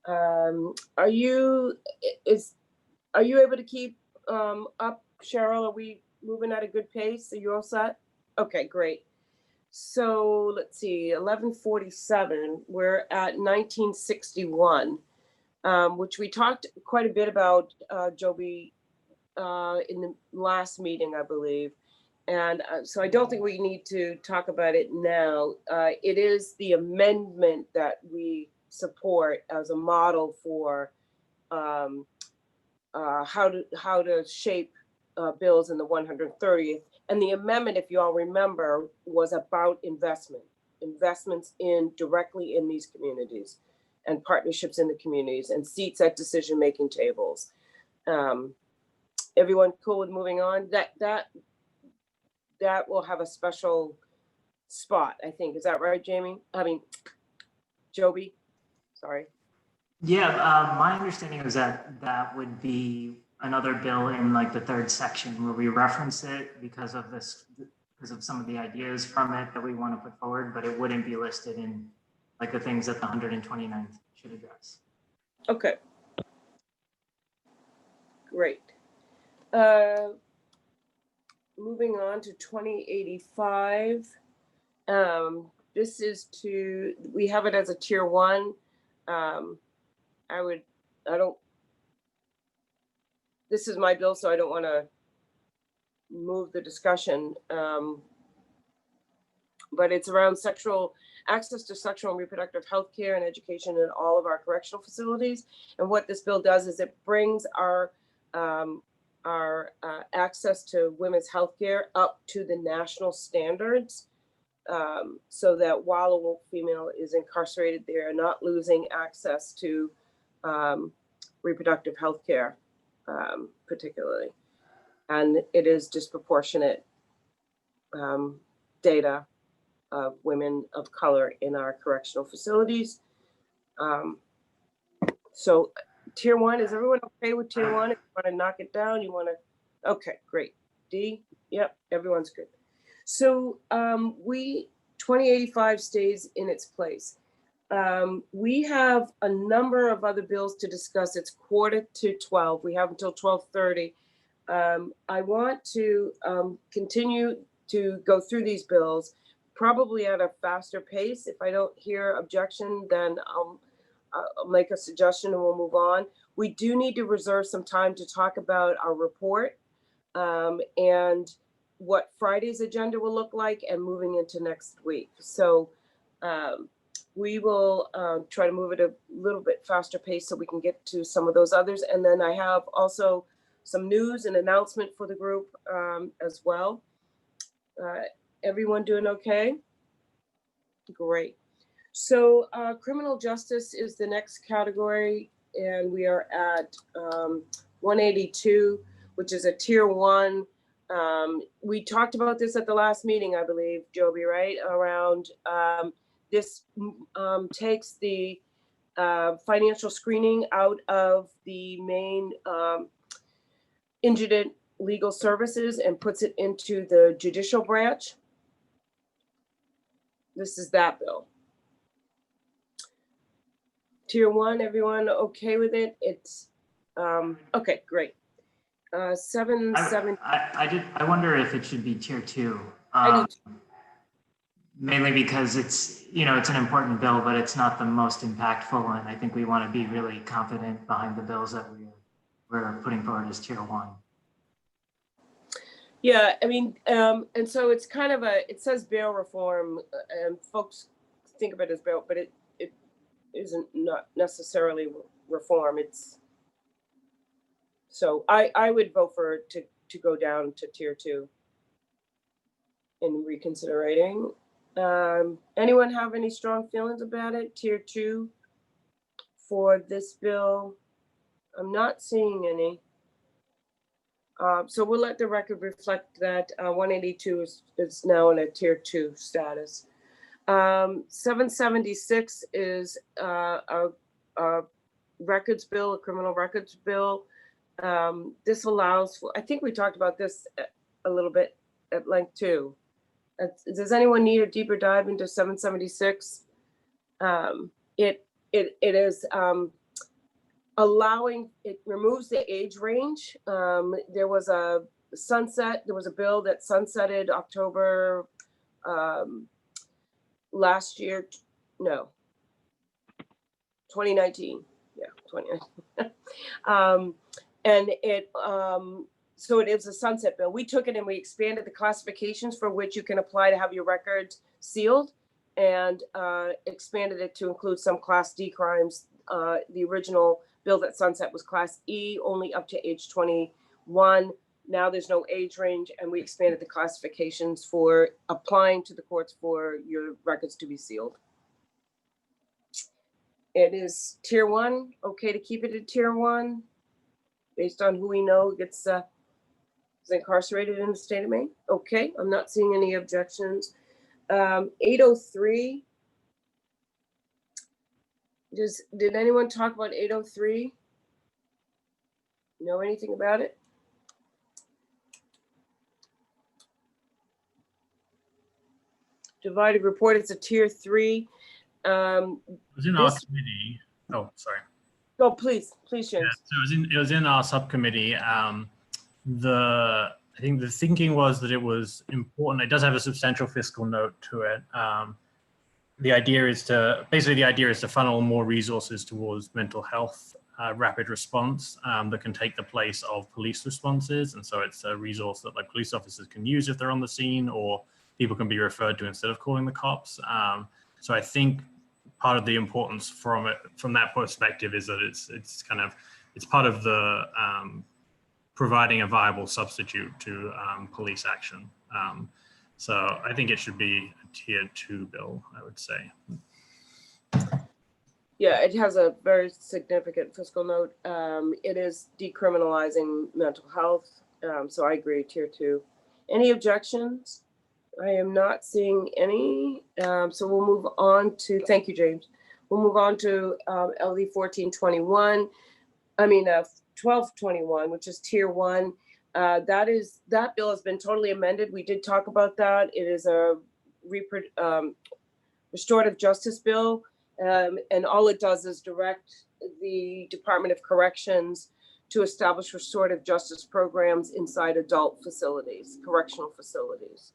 [SPEAKER 1] Are you able to keep up, Cheryl? Are we moving at a good pace? Are you all set? Okay, great. So let's see, 1147, we're at 1961, which we talked quite a bit about, Joby, in the last meeting, I believe. And so I don't think we need to talk about it now. It is the amendment that we support as a model for how to shape bills in the 130th. And the amendment, if you all remember, was about investments directly in these communities and partnerships in the communities and seats at decision-making tables. Everyone cool with moving on? That will have a special spot, I think. Is that right, Jamie? I mean, Joby, sorry.
[SPEAKER 6] Yeah, my understanding was that would be another bill in like the 3rd section where we reference it because of some of the ideas from it that we want to put forward, but it wouldn't be listed in like the things that the 129th should address.
[SPEAKER 1] Okay. Great. Moving on to 2085. This is we have it as a tier 1. This is my bill, so I don't want to move the discussion. But it's around access to sexual and reproductive health care and education in all of our correctional facilities. And what this bill does is it brings our access to women's health care up to the national standards, so that while a female is incarcerated, they are not losing access to reproductive health care, particularly. And it is disproportionate data of women of color in our correctional facilities. So tier one, is everyone okay with tier one? If you want to knock it down, you want to, okay, great. D, yep, everyone's good. So 2085 stays in its place. We have a number of other bills to discuss. It's 11:45. We have until 12:30. I want to continue to go through these bills, probably at a faster pace. If I don't hear objection, then I'll make a suggestion and we'll move on. We do need to reserve some time to talk about our report and what Friday's agenda will look like and moving into next week. So we will try to move at a little bit faster pace so we can get to some of those others. And then I have also some news and announcement for the group as well. Everyone doing okay? Great. So criminal justice is the next category, and we are at 182, which is a tier one. We talked about this at the last meeting, I believe, Joby, right? Around this takes the financial screening out of the Maine Indigent Legal Services and puts it into the judicial branch. This is that bill. Tier one, everyone okay with it? It's okay, great. 770.
[SPEAKER 6] I wonder if it should be tier two.
[SPEAKER 1] I do
[SPEAKER 6] Mainly because it's, it's an important bill, but it's not the most impactful. And I think we want to be really confident behind the bills that we're putting forward as tier one.
[SPEAKER 1] Yeah, I mean, and so it's kind of it says bail reform, and folks think of it as bail, but it isn't not necessarily reform. It's, so I would vote for it to go down to tier two in reconsiderating. Anyone have any strong feelings about it? Tier two for this bill? I'm not seeing any. So we'll let the record reflect that 182 is now in a tier two status. 776 is a records bill, a criminal records bill. This allows for, I think we talked about this a little bit at length too. Does anyone need a deeper dive into 776? It is allowing, it removes the age range. There was a bill that sunsetted October last year, no, 2019, yeah, 2019. And it, so it is a sunset bill. We took it and we expanded the classifications for which you can apply to have your records sealed, and expanded it to include some Class D crimes. The original bill that sunset was Class E, only up to age 21. Now there's no age range, and we expanded the classifications for applying to the courts for your records to be sealed. It is tier one, okay to keep it at tier one, based on who we know gets is incarcerated in the state of Maine. Okay, I'm not seeing any objections. 803. Did anyone talk about 803? Know anything about it? Divided report, it's a tier three.
[SPEAKER 3] It was in our committee. Oh, sorry.
[SPEAKER 1] Oh, please, James.
[SPEAKER 3] Yeah, so it was in our subcommittee. I think the thinking was that it was important. It does have a substantial fiscal note to it. The idea is to funnel more resources towards mental health rapid response that can take the place of police responses. And so it's a resource that like police officers can use if they're on the scene, or people can be referred to instead of calling the cops. So I think part of the importance from that perspective is that it's part of the providing a viable substitute to police action. So I think it should be a tier 2 bill, I would say.
[SPEAKER 1] Yeah, it has a very significant fiscal note. It is decriminalizing mental health. So I agree, tier 2. Any objections? I am not seeing any. So we'll move on to, thank you, James. We'll move on to LD 1421. 1221, which is tier 1. That bill has been totally amended. We did talk about that. It is a restorative justice bill, and all it does is direct the Department of Corrections to establish restorative justice programs inside adult facilities, correctional facilities.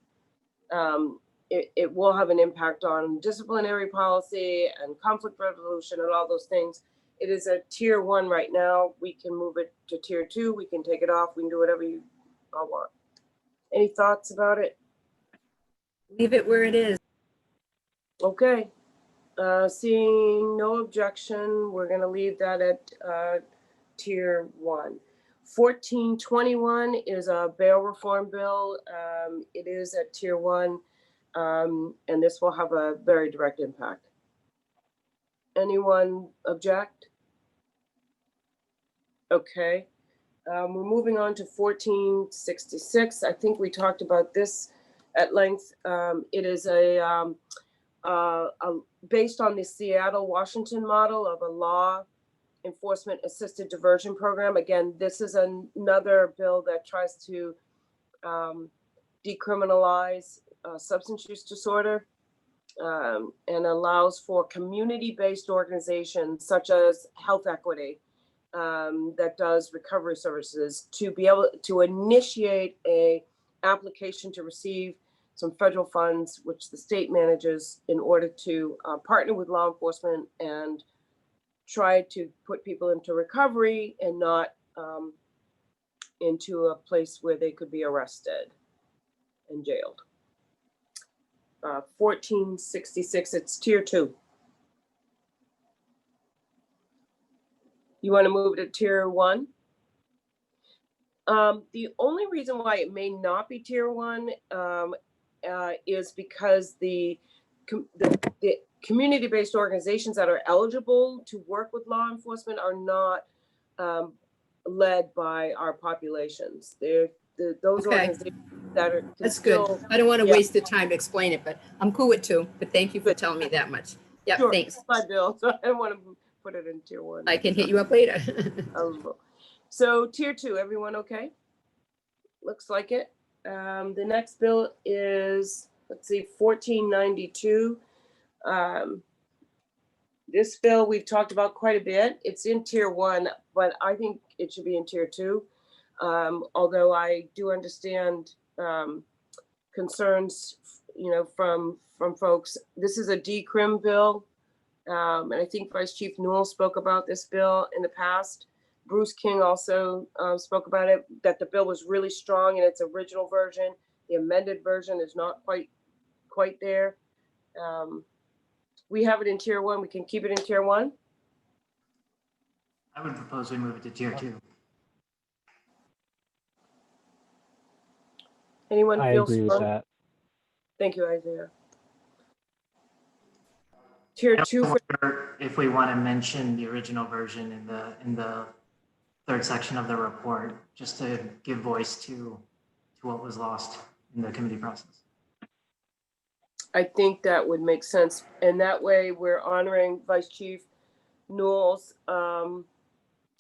[SPEAKER 1] It will have an impact on disciplinary policy and conflict resolution and all those things. It is a tier 1 right now. We can move it to tier 2. We can take it off. We can do whatever you all want. Any thoughts about it?
[SPEAKER 8] Leave it where it is.
[SPEAKER 1] Okay. Seeing no objection, we're going to leave that at tier 1. 1421 is a bail reform bill. It is at tier 1, and this will have a very direct impact. Anyone object? Okay. We're moving on to 1466. I think we talked about this at length. It is based on the Seattle, Washington model of a law enforcement assisted diversion program. Again, this is another bill that tries to decriminalize substance use disorder, and allows for community-based organizations such as Health Equity that does recovery services to be able to initiate a application to receive some federal funds, which the state manages, in order to partner with law enforcement and try to put people into recovery and not into a place where they could be arrested and jailed. 1466, it's tier 2. You want to move it to tier 1? The only reason why it may not be tier 1 is because the community-based organizations that are eligible to work with law enforcement are not led by our populations. Those
[SPEAKER 8] Okay.
[SPEAKER 1] organizations that are
[SPEAKER 8] That's good.
[SPEAKER 1] still,
[SPEAKER 8] I don't want to
[SPEAKER 1] yeah.
[SPEAKER 8] waste the time to explain it, but I'm cool with 2. But thank you for telling me that much. Yeah,
[SPEAKER 1] Sure,
[SPEAKER 8] thanks.
[SPEAKER 1] it's my bill, so I don't want to put it in tier 1.
[SPEAKER 8] I can hit you up later.
[SPEAKER 1] So tier 2, everyone okay? Looks like it. The next bill is, let's see, 1492. This bill we've talked about quite a bit. It's in tier 1, but I think it should be in tier 2. Although I do understand concerns, from folks. This is a decrim bill, and I think Vice Chief Newell spoke about this bill in the past. Bruce King also spoke about it, that the bill was really strong in its original version. The amended version is not quite there. We have it in tier 1. We can keep it in tier 1.
[SPEAKER 6] I would propose we move it to tier 2.
[SPEAKER 1] Anyone
[SPEAKER 5] I
[SPEAKER 1] feel
[SPEAKER 5] agree with
[SPEAKER 1] strong?
[SPEAKER 5] that.
[SPEAKER 1] Thank you, Isaiah. Tier
[SPEAKER 6] I
[SPEAKER 1] 2
[SPEAKER 6] also
[SPEAKER 1] for
[SPEAKER 6] wonder if we want to mention the original version in the third section of the report, just to give voice to what was lost in the committee process.
[SPEAKER 1] I think that would make sense. And that way we're honoring Vice Chief Newell's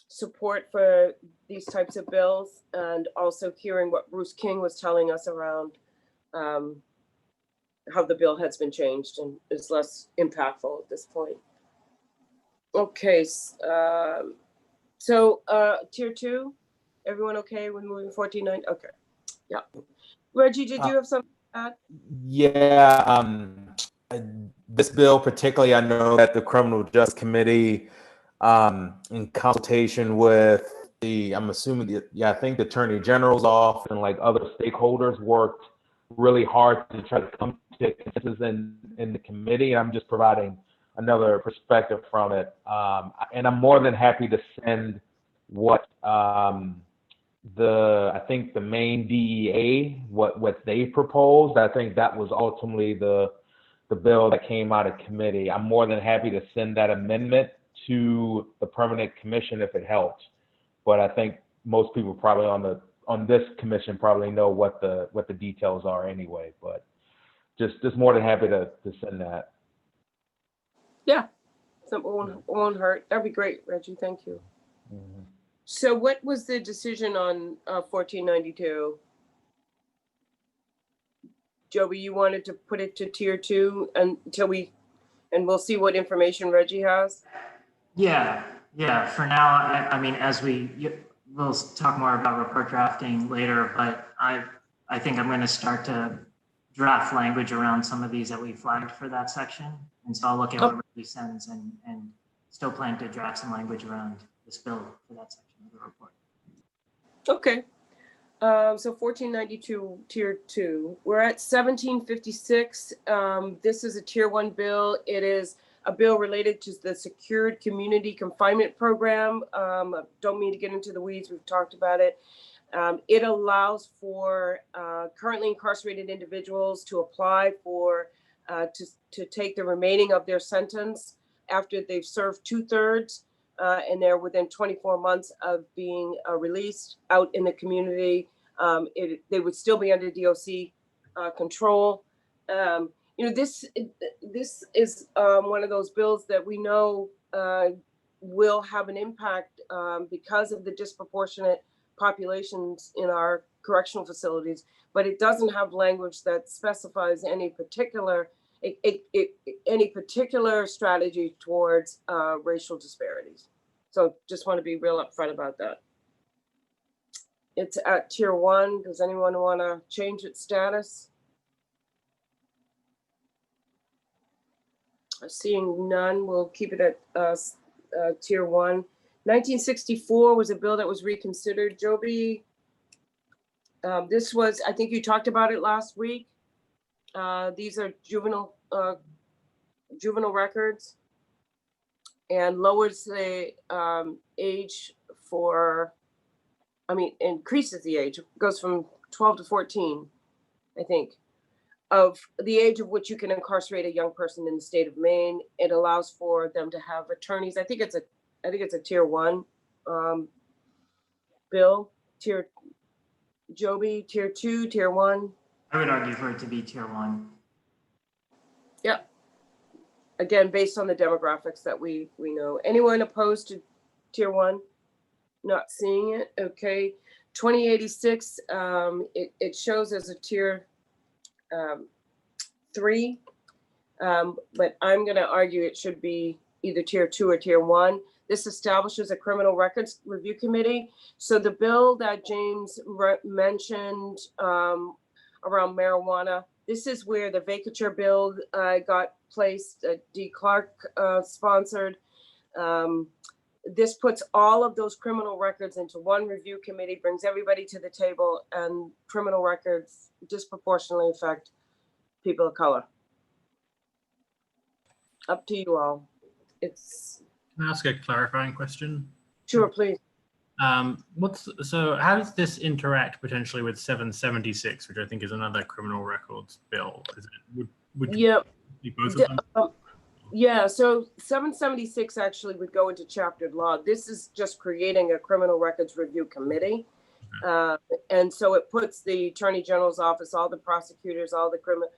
[SPEAKER 1] support for these types of bills, and also hearing what Bruce King was telling us around how the bill has been changed and is less impactful at this point. Okay, so tier 2, everyone okay with moving 1490? Okay, yeah. Reggie, did you have something to add?
[SPEAKER 11] Yeah, this bill particularly, I know that the Criminal Justice Committee, in consultation with I'm assuming I think the Attorney General's office and like other stakeholders, worked really hard to try to come to consensus in the committee. I'm just providing another perspective from it, and I'm more than happy to send what I think the Maine DEA, what they proposed. I think that was ultimately the bill that came out of committee. I'm more than happy to send that amendment to the Permanent Commission if it helps. But I think most people probably on this commission probably know what the details are anyway. But just more than happy to send that.
[SPEAKER 1] Yeah, something won't hurt. That'd be great, Reggie. Thank you.
[SPEAKER 11] Mm-hmm.
[SPEAKER 1] So what was the decision on 1492? Joby, you wanted to put it to tier 2 until we'll see what information Reggie has?
[SPEAKER 6] Yeah, for now, I mean, we'll talk more about report drafting later, but I think I'm going to start to draft language around some of these that we flagged for that section. And so I'll look at what Reggie sends and still plan to draft some language around this bill for that section of the report.
[SPEAKER 1] Okay. So 1492 tier 2. We're at 1756. This is a tier 1 bill. It is a bill related to the Secured Community Confinement Program. Don't mean to get into the weeds. We've talked about it. It allows for currently incarcerated individuals to apply for to take the remaining of their sentence after they've served 2/3. And they're within 24 months of being released out in the community. They would still be under DOC control. This is one of those bills that we know will have an impact because of the disproportionate populations in our correctional facilities, but it doesn't have language that specifies any particular strategy towards racial disparities. So just want to be real upfront about that. It's at tier 1. Does anyone want to change its status? Seeing none, we'll keep it at tier 1. 1964 was a bill that was reconsidered. Joby, this was, I think you talked about it last week. These are juvenile records, and lowers the age for, increases the age. It goes from 12 to 14, I think, of the age of which you can incarcerate a young person in the state of Maine. It allows for them to have attorneys. I think it's a tier 1 bill. Joby, tier 2, tier 1.
[SPEAKER 6] I would argue for it to be tier 1.
[SPEAKER 1] Yep. Again, based on the demographics that we know. Anyone opposed to tier 1? Not seeing it. Okay. 2086, it shows as a tier 3, but I'm going to argue it should be either tier 2 or tier 1. This establishes a criminal records review committee. So the bill that James mentioned around marijuana, this is where the vacature bill got placed, D. Clark sponsored. This puts all of those criminal records into one review committee, brings everybody to the table, and criminal records disproportionately affect people of color. Up to you all.
[SPEAKER 3] Can I ask a clarifying question?
[SPEAKER 1] Sure, please.
[SPEAKER 3] So how does this interact potentially with 776, which I think is another criminal records bill? Would
[SPEAKER 1] Yeah.
[SPEAKER 3] both of them?
[SPEAKER 1] Yeah, so 776 actually would go into chaptered law. This is just creating a criminal records review committee. And so it puts the Attorney General's office, all the prosecutors, all the criminal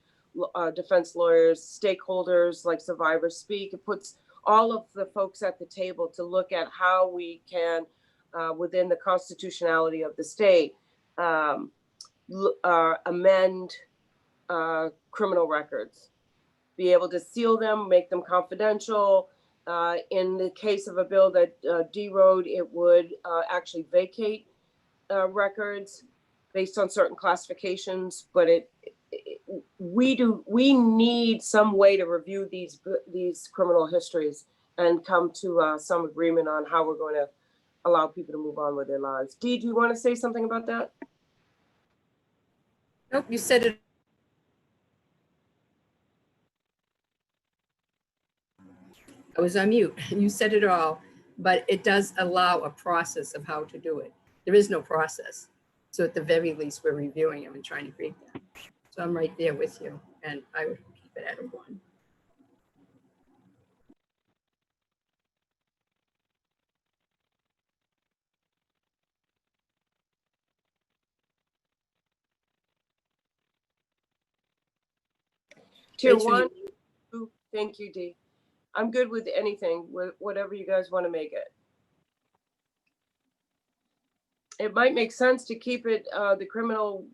[SPEAKER 1] defense lawyers, stakeholders like Survivors Speak. It puts all of the folks at the table to look at how we can, within the constitutionality of the state, amend criminal records, be able to seal them, make them confidential. In the case of a bill that D wrote, it would actually vacate records based on certain classifications, but we need some way to review these criminal histories and come to some agreement on how we're going to allow people to move on with their lives. Dee, do you want to say something about that?
[SPEAKER 8] Nope, you said it. I was on mute. You said it all, but it does allow a process of how to do it. There is no process. So at the very least, we're reviewing them and trying to create that. So I'm right there with you, and I would keep it at a 1.
[SPEAKER 1] Tier 1, thank you, Dee. I'm good with anything, whatever you guys want to make it. it might make sense to keep it, the criminal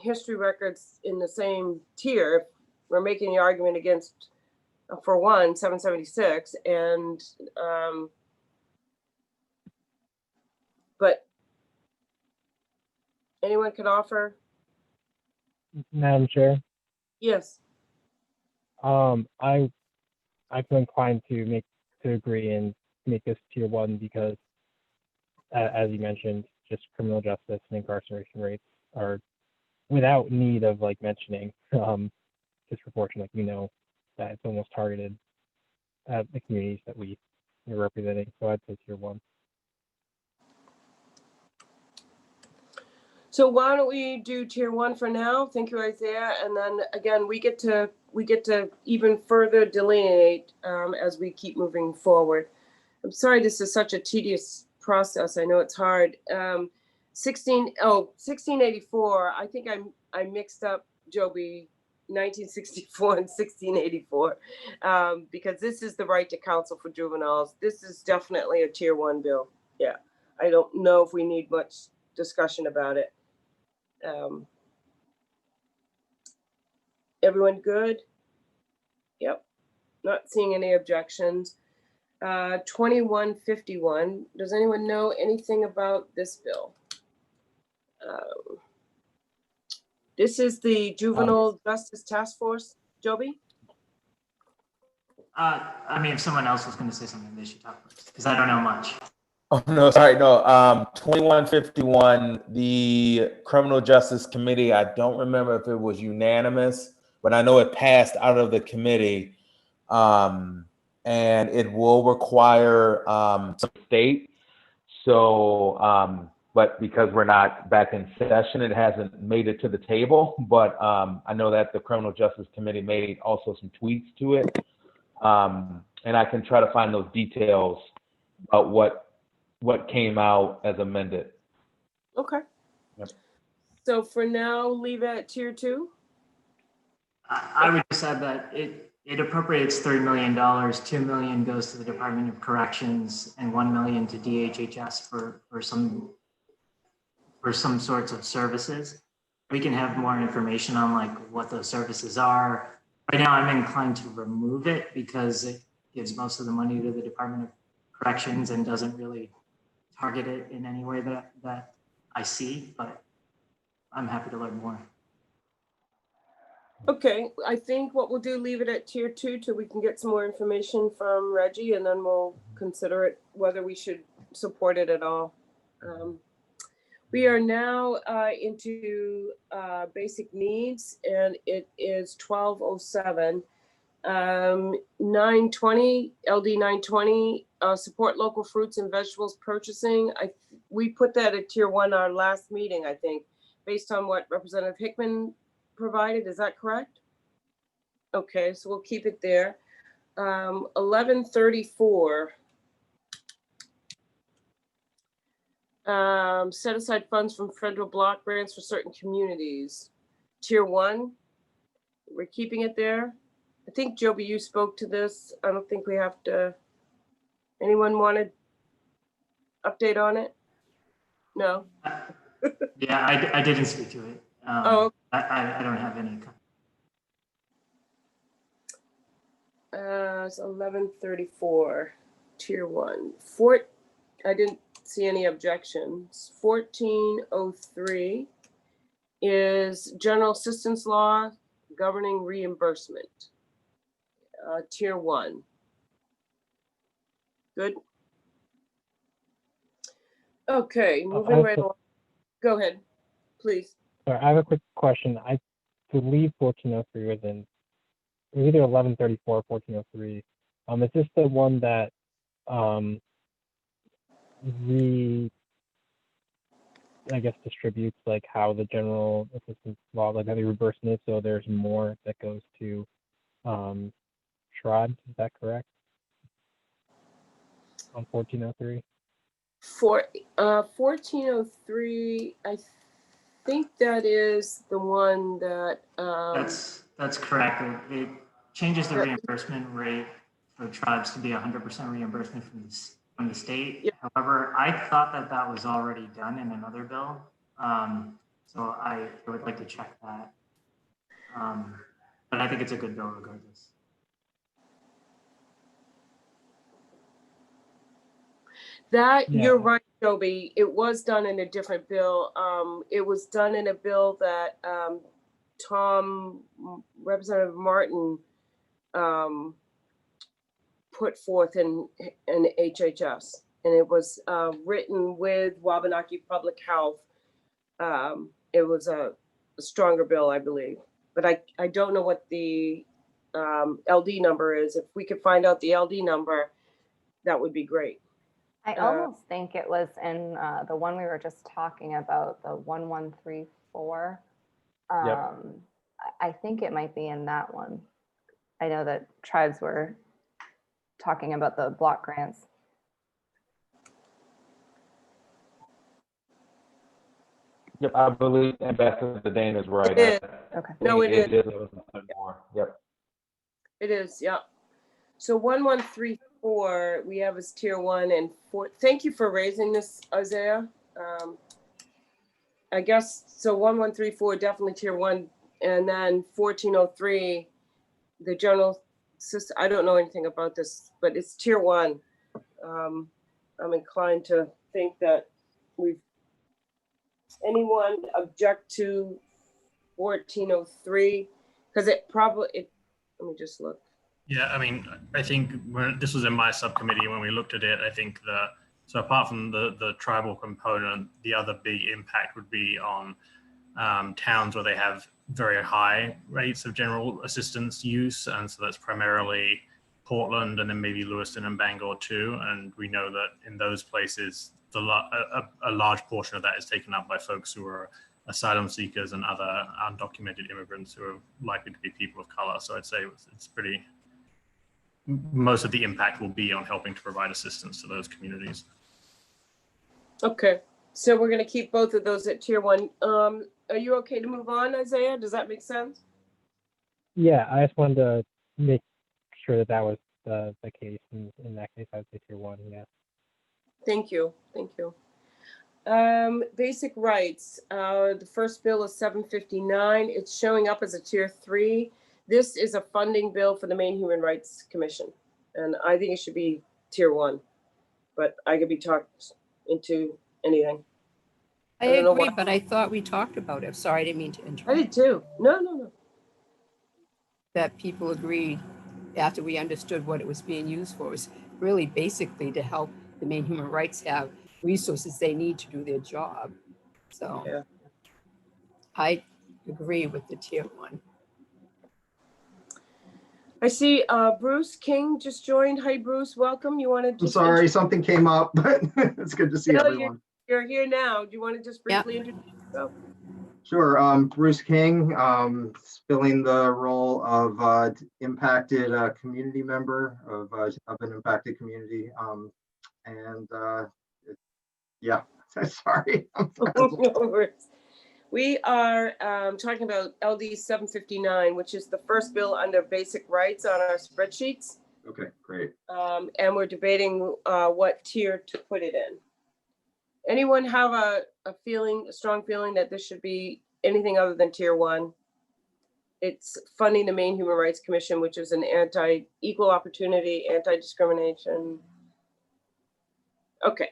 [SPEAKER 1] history records in the same tier. If we're making the argument against, for one, 776, and but anyone could offer?
[SPEAKER 5] Madam Chair,
[SPEAKER 1] Yes.
[SPEAKER 5] I feel inclined to agree and make this tier 1 because, as you mentioned, just criminal justice and incarceration rates are without need of like mentioning disproportionate. We know that it's almost targeted at the communities that we're representing. So I'd say tier 1.
[SPEAKER 1] So why don't we do tier 1 for now? Thank you, Isaiah. And then again, we get to even further delineate as we keep moving forward. I'm sorry, this is such a tedious process. I know it's hard. 1684. I think I mixed up, Joby, 1964 and 1684, because this is the right to counsel for juveniles. This is definitely a tier 1 bill. Yeah, I don't know if we need much discussion about it. Everyone good? Yep, not seeing any objections. 2151, does anyone know anything about this bill? This is the Juvenile Justice Task Force, Joby?
[SPEAKER 6] I mean, if someone else was going to say something, they should talk first, because I don't know much.
[SPEAKER 11] Oh, no, sorry, no. 2151, the Criminal Justice Committee, I don't remember if it was unanimous, but I know it passed out of the committee. And it will require some state. So, but because we're not back in session, it hasn't made it to the table. But I know that the Criminal Justice Committee made also some tweaks to it. And I can try to find those details about what came out as amended.
[SPEAKER 1] Okay.
[SPEAKER 11] Yep.
[SPEAKER 1] So for now, leave it at tier 2?
[SPEAKER 6] I would just add that it appropriates $30 million. $2 million goes to the Department of Corrections and $1 million to DHHS for some sorts of services. We can have more information on like what those services are. Right now, I'm inclined to remove it because it gives most of the money to the Department of Corrections and doesn't really target it in any way that I see, but I'm happy to learn more.
[SPEAKER 1] Okay, I think what we'll do, leave it at tier 2 till we can get some more information from Reggie, and then we'll consider it whether we should support it at all. We are now into basic needs, and it is 12:07. 920, LD 920, support local fruits and vegetables purchasing. We put that at tier 1 our last meeting, I think, based on what Representative Hickman provided. Is that correct? Okay, so we'll keep it there. 1134. Set aside funds from federal block grants for certain communities. Tier 1, we're keeping it there. I think, Joby, you spoke to this. I don't think we have to. Anyone wanted update on it? No?
[SPEAKER 6] Yeah, I didn't speak to it.
[SPEAKER 1] Oh,
[SPEAKER 6] I don't have any.
[SPEAKER 1] it's 1134, tier 1. I didn't see any objections. 1403 is general assistance law governing reimbursement. Tier 1. Good. Okay, moving right along. Go ahead, please.
[SPEAKER 5] Sorry, I have a quick question. I believe 1403 was in, it was either 1134 or 1403. Is this the one that distributes like how the general assistance law, like how the reimbursement is, so there's more that goes to tribes? Is that correct? On 1403?
[SPEAKER 1] For 1403, I think that is the one that
[SPEAKER 6] That's correct. It changes the reimbursement rate for tribes to be 100% reimbursement from from the state.
[SPEAKER 1] Yeah.
[SPEAKER 6] However, I thought that that was already done in another bill. So I would like to check that. But I think it's a good bill regardless.
[SPEAKER 1] That,
[SPEAKER 5] Yeah.
[SPEAKER 1] you're right, Joby. It was done in a different bill. It was done in a bill that Representative Martin put forth in HHS. And it was written with Wabanaki Public Health. It was a stronger bill, I believe. But I don't know what the LD number is. If we could find out the LD number, that would be great.
[SPEAKER 2] I almost think it was in the one we were just talking about, the 1134.
[SPEAKER 5] Yep.
[SPEAKER 2] I think it might be in that one. I know that tribes were talking about the block grants.
[SPEAKER 11] Yep, I believe Ambassador Dane is right.
[SPEAKER 1] It is.
[SPEAKER 2] Okay.
[SPEAKER 1] No, it is.
[SPEAKER 11] It is a little bit more. Yep.
[SPEAKER 1] It is, yeah. So 1134, we have as tier 1 and 4. Thank you for raising this, Isaiah. I guess, so 1134, definitely tier 1. And then 1403, the general system, I don't know anything about this, but it's tier 1. I'm inclined to think that anyone object to 1403? Because let me just look.
[SPEAKER 3] Yeah, I mean, I think this was in my subcommittee when we looked at it. I think so apart from the tribal component, the other big impact would be on towns where they have very high rates of general assistance use. And so that's primarily Portland and then maybe Lewiston and Bangor too. And we know that in those places, a large portion of that is taken up by folks who are asylum seekers and other undocumented immigrants who are likely to be people of color. So I'd say it's pretty, most of the impact will be on helping to provide assistance to those communities.
[SPEAKER 1] Okay, so we're going to keep both of those at tier 1. Are you okay to move on, Isaiah? Does that make sense?
[SPEAKER 5] Yeah, I just wanted to make sure that that was the case. In that case, I would say tier 1, yeah.
[SPEAKER 1] Thank you, thank you. Basic rights, the first bill is 759. It's showing up as a tier 3. This is a funding bill for the Maine Human Rights Commission. And I think it should be tier 1, but I could be talked into anything.
[SPEAKER 8] I
[SPEAKER 1] don't know
[SPEAKER 8] agree,
[SPEAKER 1] why.
[SPEAKER 8] but I thought we talked about it. Sorry, I didn't mean to
[SPEAKER 1] I
[SPEAKER 8] interrupt.
[SPEAKER 1] did too. No.
[SPEAKER 8] That people agreed after we understood what it was being used for was really basically to help the Maine Human Rights have resources they need to do their job. So
[SPEAKER 1] Yeah.
[SPEAKER 8] I agree with the tier 1.
[SPEAKER 1] I see Bruce King just joined. Hi, Bruce, welcome. You want to
[SPEAKER 13] I'm
[SPEAKER 1] just
[SPEAKER 13] sorry, something came up, but it's good to see
[SPEAKER 1] No,
[SPEAKER 13] everyone.
[SPEAKER 1] You're here now. Do you want to just briefly introduce yourself?
[SPEAKER 13] Sure. Bruce King, filling the role of impacted community member of an impacted community. Yeah, sorry.
[SPEAKER 1] No worries. We are talking about LD 759, which is the first bill under basic rights on our spreadsheets.
[SPEAKER 13] Okay, great.
[SPEAKER 1] And we're debating what tier to put it in. Anyone have a strong feeling that this should be anything other than tier 1? It's funding the Maine Human Rights Commission, which is an equal opportunity, anti-discrimination. Okay.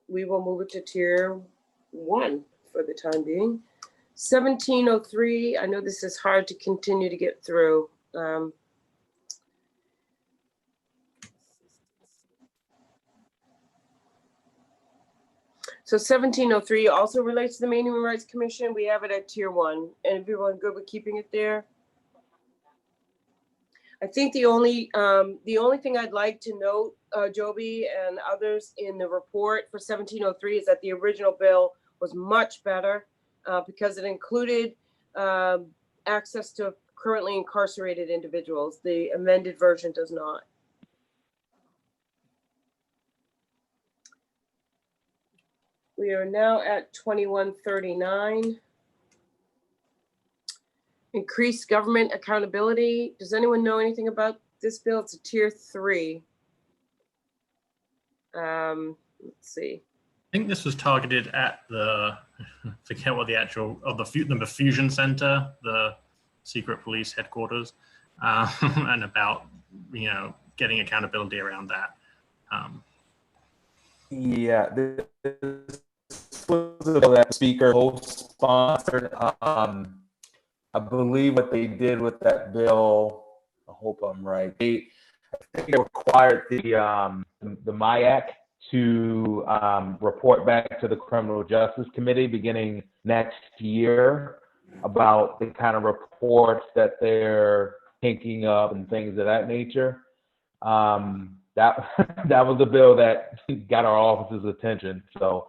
[SPEAKER 1] We will move it to tier 1 for the time being. 1703, I know this is hard to continue to get through. So 1703 also relates to the Maine Human Rights Commission. We have it at tier 1. And everyone good with keeping it there? I think the only thing I'd like to note, Joby and others in the report for 1703 is that the original bill was much better because it included access to currently incarcerated individuals. The amended version does not. We are now at 2139. Increased government accountability. Does anyone know anything about this bill? It's a tier 3. Let's see.
[SPEAKER 3] I think this was targeted at the, forget what the actual, of the Fusion Center, the secret police headquarters, and about, getting accountability around that.
[SPEAKER 11] Yeah, this was a bill that the speaker co-sponsored. I believe what they did with that bill, I hope I'm right, I think they required the MIAC to report back to the Criminal Justice Committee beginning next year about the kind of reports that they're thinking of and things of that nature. That was a bill that got our office's attention. So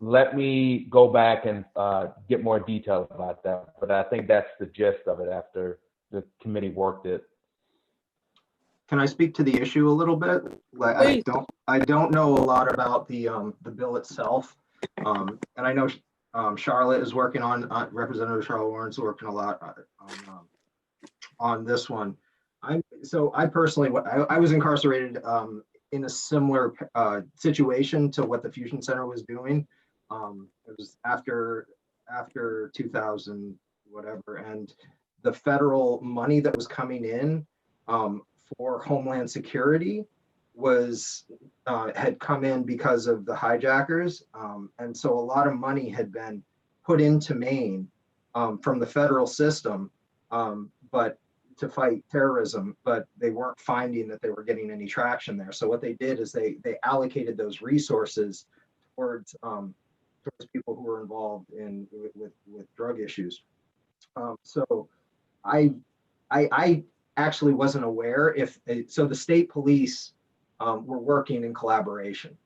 [SPEAKER 11] let me go back and get more details about that. But I think that's the gist of it after the committee worked it.
[SPEAKER 13] Can I speak to the issue a little bit? Like, I don't know a lot about the bill itself, and I know Charlotte is working on Representative Charlotte Warren's working a lot on this one. I personally, I was incarcerated in a similar situation to what the Fusion Center was doing. It was after 2000 whatever, and the federal money that was coming in for Homeland Security was had come in because of the hijackers, and so a lot of money had been put into Maine from the federal system, but to fight terrorism, but they weren't finding that they were getting any traction there. So what they did is they allocated those resources towards people who were involved in with drug issues. So I actually wasn't aware so the state police were working in collaboration.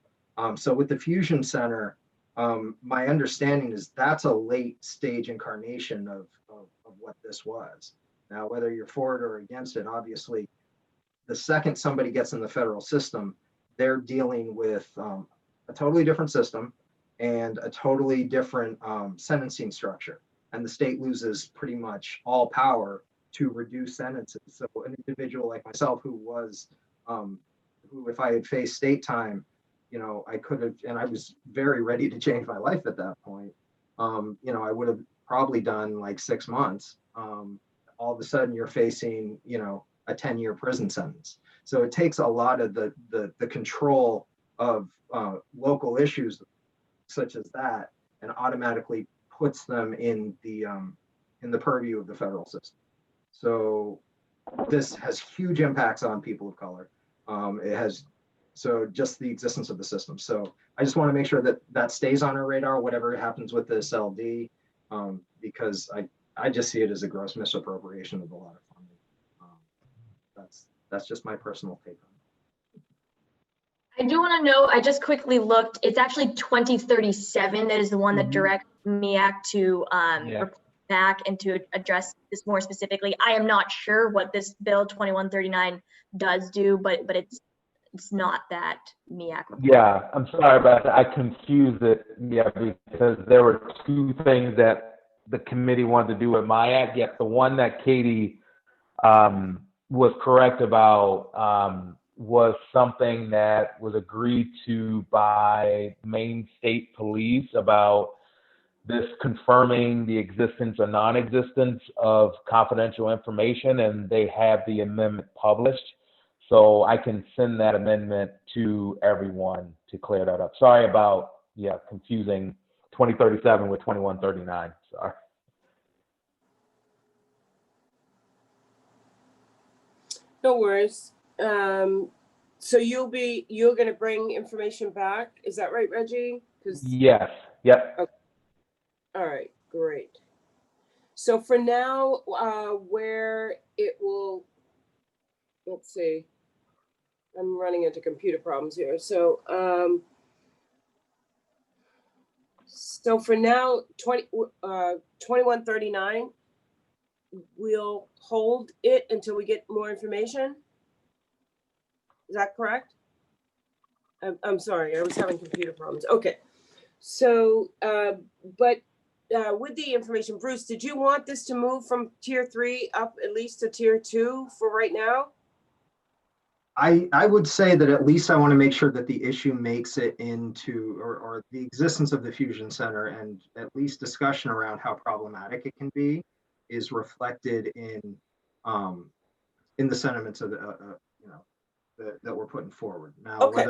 [SPEAKER 13] So with the Fusion Center, my understanding is that's a late stage incarnation of what this was. Now, whether you're for it or against it, obviously, the second somebody gets in the federal system, they're dealing with a totally different system and a totally different sentencing structure. And the state loses pretty much all power to reduce sentences. So an individual like myself who was, who if I had faced state time, I could have, and I was very ready to change my life at that point, I would have probably done like 6 months. All of a sudden you're facing, a 10-year prison sentence. So it takes a lot of the control of local issues such as that and automatically puts them in the purview of the federal system. So this has huge impacts on people of color. It has, so just the existence of the system. So I just want to make sure that stays on our radar, whatever happens with this LD, because I just see it as a gross misappropriation of a lot of funding. That's just my personal take on it.
[SPEAKER 10] I do want to know, I just quickly looked, it's actually 2037 that is the one that directs MEAC to report back and to address this more specifically. I am not sure what this bill 2139 does do, but it's not that MEAC report.
[SPEAKER 11] Yeah, I'm sorry about that. I confused it, because there were two things that the committee wanted to do with MIAC, yet the one that Katie was correct about was something that was agreed to by Maine State Police about this confirming the existence or non-existence of confidential information, and they have the amendment published. So I can send that amendment to everyone to clear that up. Sorry about, confusing 2037 with 2139. Sorry.
[SPEAKER 1] No worries. So you're going to bring information back. Is that right, Reggie?
[SPEAKER 11] Yes. Yep.
[SPEAKER 1] Okay. All right, great. So for now, where it will, let's see, I'm running into computer problems here. So, so for now, 2139, we'll hold it until we get more information. Is that correct? I'm sorry, I was having computer problems. Okay. So, but with the information, Bruce, did you want this to move from tier 3 up at least to tier 2 for right now?
[SPEAKER 13] I would say that at least I want to make sure that the issue makes it into, or the existence of the Fusion Center and at least discussion around how problematic it can be is reflected in the sentiments of the, you know, that we're putting forward. Now,
[SPEAKER 1] Okay.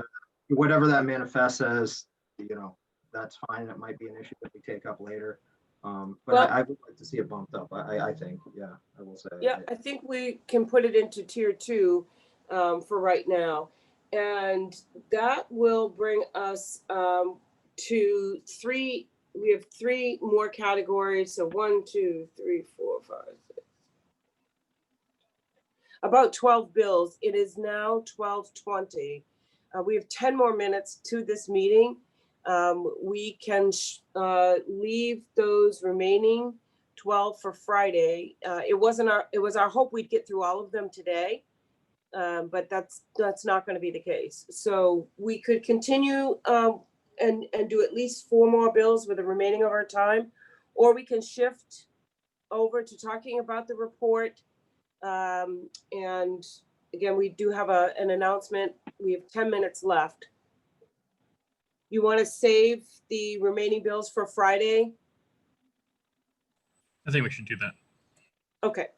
[SPEAKER 13] whatever that manifests as, you know, that's fine. It might be an issue that we take up later. But
[SPEAKER 1] Well-
[SPEAKER 13] I would like to see it bumped up. I think, yeah, I will say.
[SPEAKER 1] Yeah, I think we can put it into tier 2 for right now. And that will bring us to 3. We have 3 more categories. So 1, 2, 3, 4, 5, 6. About 12 bills. It is now 12:20. We have 10 more minutes to this meeting. We can leave those remaining 12 for Friday. It was our hope we'd get through all of them today, but that's not going to be the case. So we could continue and do at least 4 more bills with the remaining of our time, or we can shift over to talking about the report. And again, we do have an announcement. We have 10 minutes left. You want to save the remaining bills for Friday?
[SPEAKER 3] I think we should do that.
[SPEAKER 1] Okay.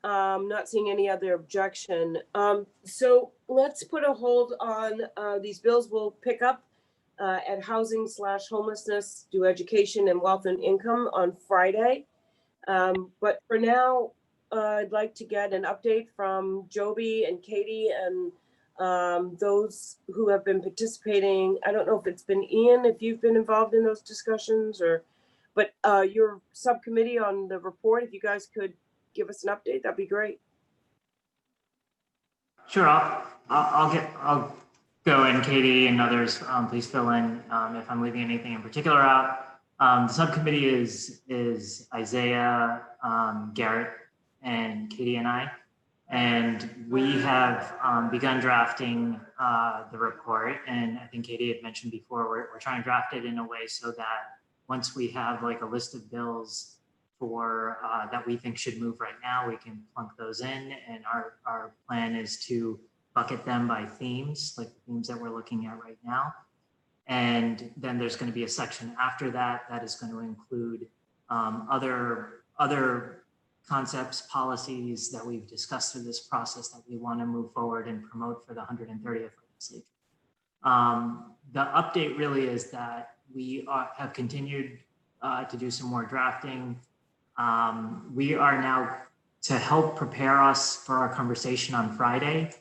[SPEAKER 1] Not seeing any other objection. So let's put a hold on these bills. We'll pick up at housing/homelessness, do education and wealth and income on Friday. But for now, I'd like to get an update from Joby and Katie and those who have been participating. I don't know if it's been Ian, if you've been involved in those discussions, but your subcommittee on the report, if you guys could give us an update, that'd be great.
[SPEAKER 6] Sure, I'll go, and Katie and others, please fill in if I'm leaving anything in particular out. The subcommittee is Isaiah, Garrett, and Katie and I. And we have begun drafting the report. And I think Katie had mentioned before, we're trying to draft it in a way so that once we have like a list of bills for that we think should move right now, we can plunk those in. And our plan is to bucket them by themes, like the themes that we're looking at right now. And then there's going to be a section after that that is going to include other concepts, policies that we've discussed through this process that we want to move forward and promote for the 130th legislature. The update really is that we have continued to do some more drafting. We are now, to help prepare us for our conversation on Friday,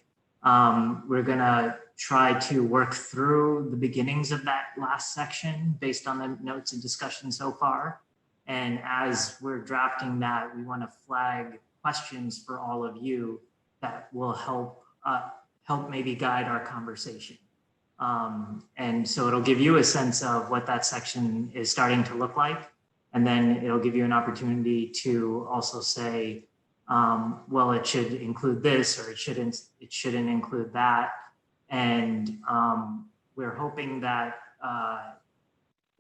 [SPEAKER 6] we're going to try to work through the beginnings of that last section based on the notes and discussion so far. And as we're drafting that, we want to flag questions for all of you that will help maybe guide our conversation. And so it'll give you a sense of what that section is starting to look like. And then it'll give you an opportunity to also say, well, it should include this, or it shouldn't include that. And we're hoping that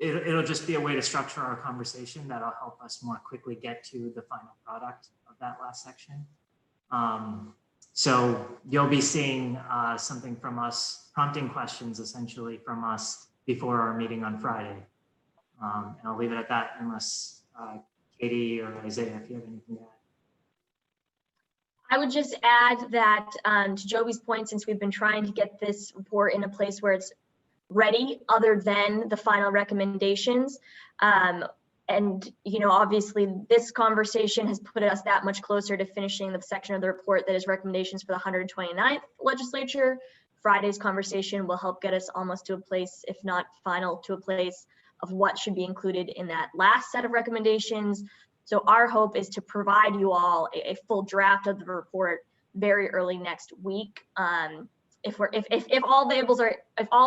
[SPEAKER 6] it'll just be a way to structure our conversation that'll help us more quickly get to the final product of that last section. So you'll be seeing something from us, prompting questions essentially from us before our meeting on Friday. And I'll leave it at that unless Katie or Isaiah, if you have anything to add.
[SPEAKER 10] I would just add that to Joby's point, since we've been trying to get this report in a place where it's ready other than the final recommendations. And, you know, obviously this conversation has put us that much closer to finishing the section of the report that is recommendations for the 129th legislature. Friday's conversation will help get us almost to a place, if not final, to a place of what should be included in that last set of recommendations. So our hope is to provide you all a full draft of the report very early next week. If all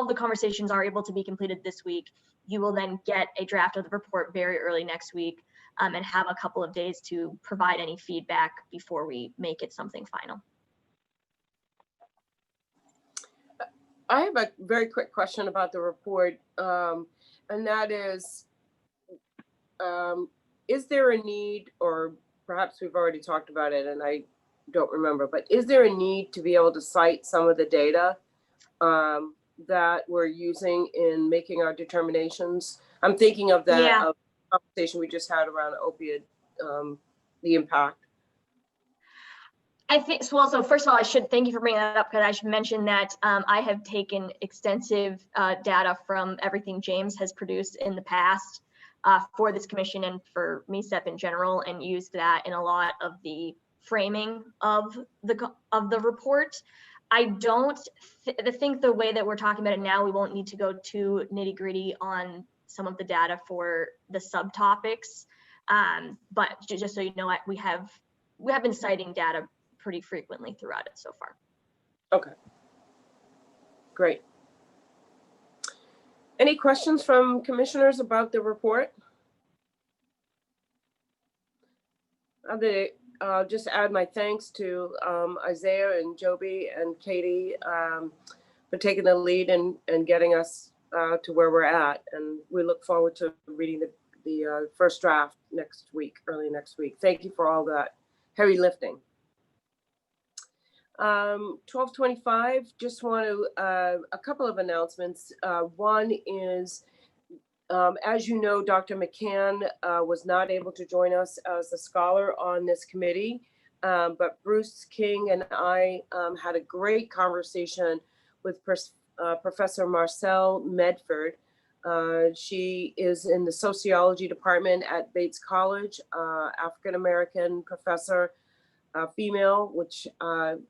[SPEAKER 10] the conversations are able to be completed this week, you will then get a draft of the report very early next week, and have a couple of days to provide any feedback before we make it something final.
[SPEAKER 1] I have a very quick question about the report, and that is there a need, or perhaps we've already talked about it and I don't remember, but is there a need to be able to cite some of the data that we're using in making our determinations? I'm thinking of the
[SPEAKER 10] Yeah.
[SPEAKER 1] conversation we just had around opioid, the impact.
[SPEAKER 10] I think, well, so first of all, I should thank you for bringing that up, because I should mention that I have taken extensive data from everything James has produced in the past for this commission and for MESEP in general, and used that in a lot of the framing of the report. I don't think the way that we're talking about it now, we won't need to go too nitty gritty on some of the data for the subtopics. But just so you know, we have been citing data pretty frequently throughout it so far.
[SPEAKER 1] Okay, great. Any questions from commissioners about the report? I'll just add my thanks to Isaiah and Joby and Katie for taking the lead and getting us to where we're at. And we look forward to reading the first draft next week, early next week. Thank you for all that heavy lifting. 12:25, just want to, a couple of announcements. One is, as you know, Dr. McCann was not able to join us as a scholar on this committee, but Bruce King and I had a great conversation with Professor Marcelle Medford. She is in the sociology department at Bates College, African-American professor, female, which I'm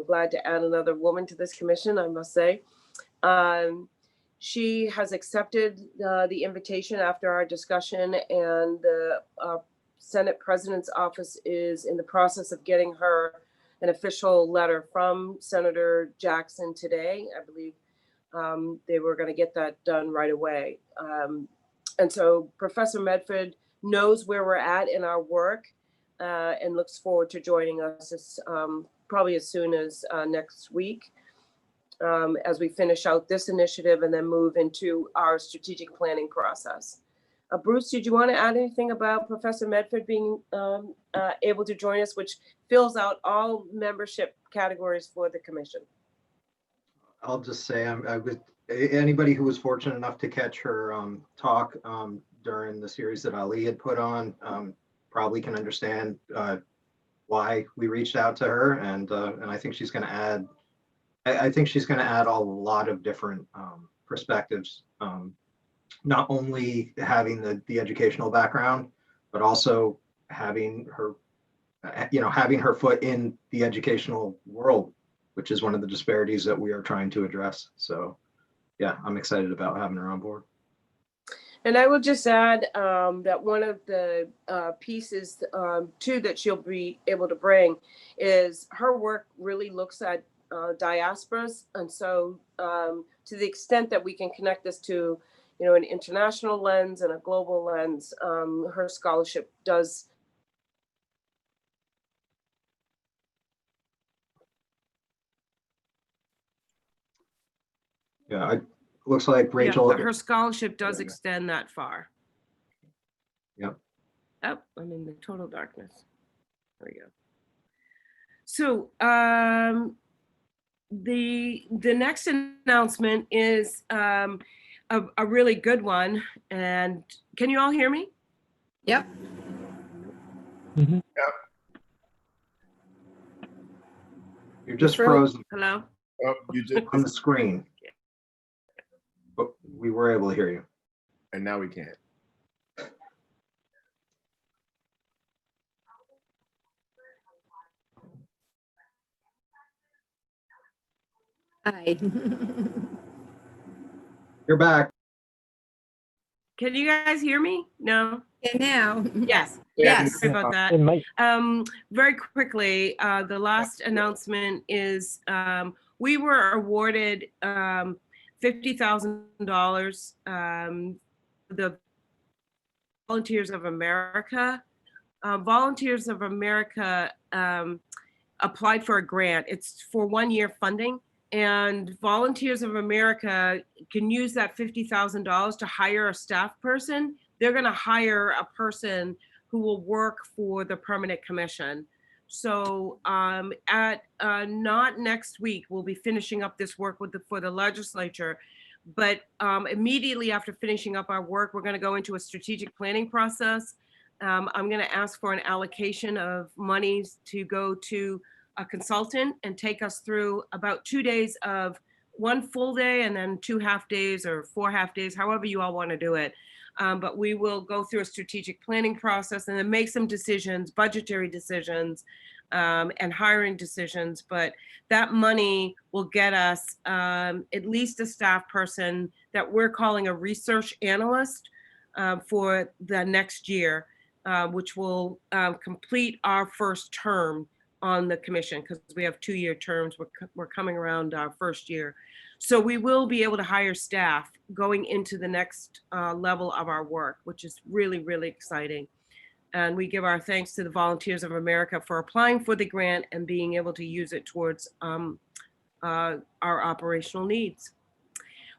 [SPEAKER 1] glad to add another woman to this commission, I must say. She has accepted the invitation after our discussion, and the Senate President's office is in the process of getting her an official letter from Senator Jackson today. I believe they were going to get that done right away. And so Professor Medford knows where we're at in our work and looks forward to joining us probably as soon as next week, as we finish out this initiative and then move into our strategic planning process. Bruce, did you want to add anything about Professor Medford being able to join us, which fills out all membership categories for the commission?
[SPEAKER 13] I'll just say, anybody who was fortunate enough to catch her talk during the series that Ali had put on probably can understand why we reached out to her, and I think she's going to add. I think she's going to add a lot of different perspectives. Not only having the educational background, but also having her, having her foot in the educational world, which is one of the disparities that we are trying to address. So, yeah, I'm excited about having her on board.
[SPEAKER 1] And I will just add that one of the pieces too that she'll be able to bring is her work really looks at diasporas. And so to the extent that we can connect this to, an international lens and a global lens, her scholarship does.
[SPEAKER 13] Yeah, it looks like Rachel.
[SPEAKER 1] Yeah, her scholarship does extend that far.
[SPEAKER 13] Yep.
[SPEAKER 1] Oh, I'm in the total darkness. There we go. So the next announcement is a really good one. And can you all hear me?
[SPEAKER 8] Yep.
[SPEAKER 5] Mm-hmm.
[SPEAKER 12] Yep.
[SPEAKER 13] You're just frozen.
[SPEAKER 1] Hello?
[SPEAKER 12] Oh, you did.
[SPEAKER 13] On the screen. But we were able to hear you.
[SPEAKER 12] And now we can't.
[SPEAKER 8] Hi.
[SPEAKER 13] You're back.
[SPEAKER 1] Can you guys hear me? No?
[SPEAKER 8] Okay, now.
[SPEAKER 1] Yes.
[SPEAKER 8] Yes.
[SPEAKER 1] Sorry about that.
[SPEAKER 5] It might.
[SPEAKER 1] Very quickly, the last announcement is we were awarded $50,000. The Volunteers of America. Volunteers of America applied for a grant. It's for 1 year funding. And Volunteers of America can use that $50,000 to hire a staff person. They're going to hire a person who will work for the Permanent Commission. So at not next week, we'll be finishing up this work with for the legislature. But immediately after finishing up our work, we're going to go into a strategic planning process. I'm going to ask for an allocation of monies to go to a consultant and take us through about 2 days of one full day and then 2 half days or 4 half days, however you all want to do it. But we will go through a strategic planning process and then make some decisions, budgetary decisions, and hiring decisions. But that money will get us at least a staff person that we're calling a research analyst for the next year, which will complete our first term on the commission, because we have 2-year terms. We're coming around our first year. So we will be able to hire staff going into the next level of our work, which is really, really exciting. And we give our thanks to the Volunteers of America for applying for the grant and being able to use it towards our operational needs.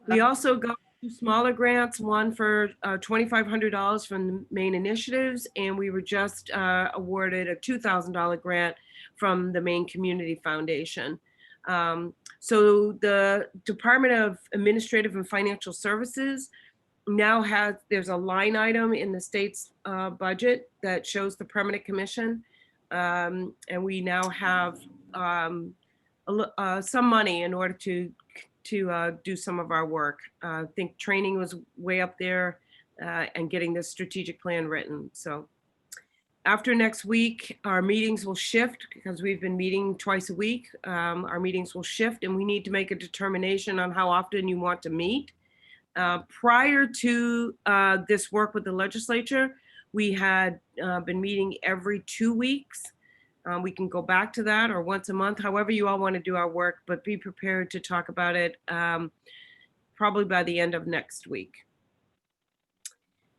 [SPEAKER 1] We also got 2 smaller grants, one for $2,500 from the Maine Initiatives, and we were just awarded a $2,000 grant from the Maine Community Foundation. So the Department of Administrative and Financial Services now there's a line item in the state's budget that shows the permanent commission. And we now have some money in order to do some of our work. I think training was way up there and getting the strategic plan written. So after next week, our meetings will shift because we've been meeting twice a week. Our meetings will shift and we need to make a determination on how often you want to meet. Prior to this work with the legislature, we had been meeting every 2 weeks. We can go back to that or once a month, however you all want to do our work, but be prepared to talk about it probably by the end of next week.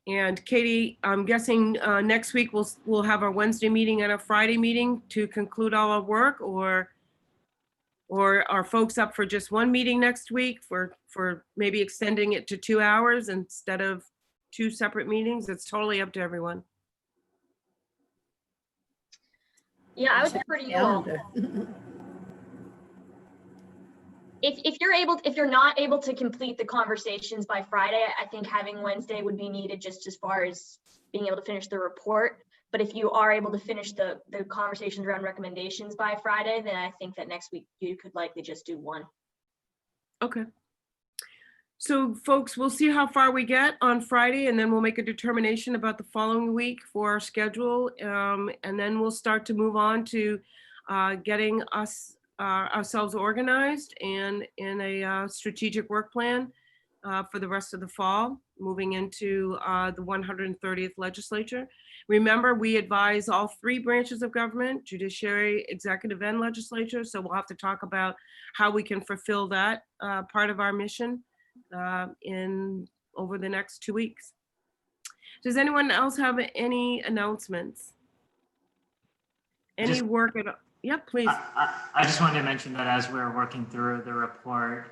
[SPEAKER 1] And Katie, I'm guessing next week we'll have our Wednesday meeting and a Friday meeting to conclude all our work, or are folks up for just one meeting next week for maybe extending it to 2 hours instead of 2 separate meetings? It's totally up to everyone.
[SPEAKER 10] Yeah, I would prefer to you all. If you're not able to complete the conversations by Friday, I think having Wednesday would be needed just as far as being able to finish the report. But if you are able to finish the conversations around recommendations by Friday, then I think that next week you could likely just do one. Okay. So folks, we'll see how far we get on Friday, and then we'll make a determination about the following week for our schedule. And then we'll start to move on to getting ourselves organized and in a strategic work plan for the rest of the fall, moving into the 130th legislature. Remember, we advise all 3 branches of government, judiciary, executive, and legislature. So we'll have to talk about how we can fulfill that part of our mission over the next 2 weeks. Does anyone else have any announcements? Any work at all? Yeah, please.
[SPEAKER 6] I just wanted to mention that as we're working through the report,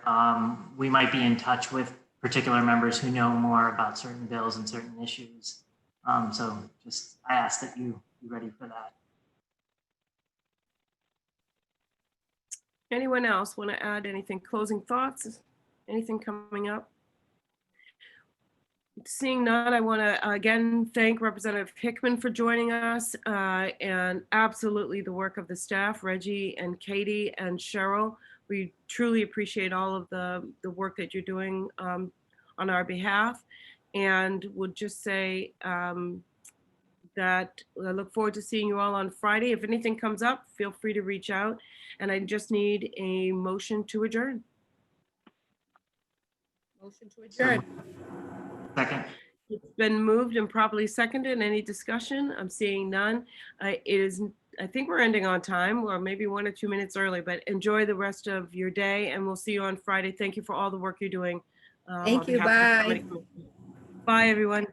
[SPEAKER 6] we might be in touch with particular members who know more about certain bills and certain issues. So just, I ask that you be ready for that.
[SPEAKER 1] Anyone else want to add anything? Closing thoughts? Anything coming up? Seeing none, I want to again thank Representative Hickman for joining us and absolutely the work of the staff, Reggie and Katie and Cheryl. We truly appreciate all of the work that you're doing on our behalf, and would just say that I look forward to seeing you all on Friday. If anything comes up, feel free to reach out, and I just need a motion to adjourn.
[SPEAKER 8] Motion to adjourn.
[SPEAKER 6] Second.
[SPEAKER 1] It's been moved and properly seconded. Any discussion? I'm seeing none. I think we're ending on time, or maybe 1 or 2 minutes early, but enjoy the rest of your day, and we'll see you on Friday. Thank you for all the work you're doing.
[SPEAKER 8] Thank you. Bye.
[SPEAKER 1] Bye, everyone.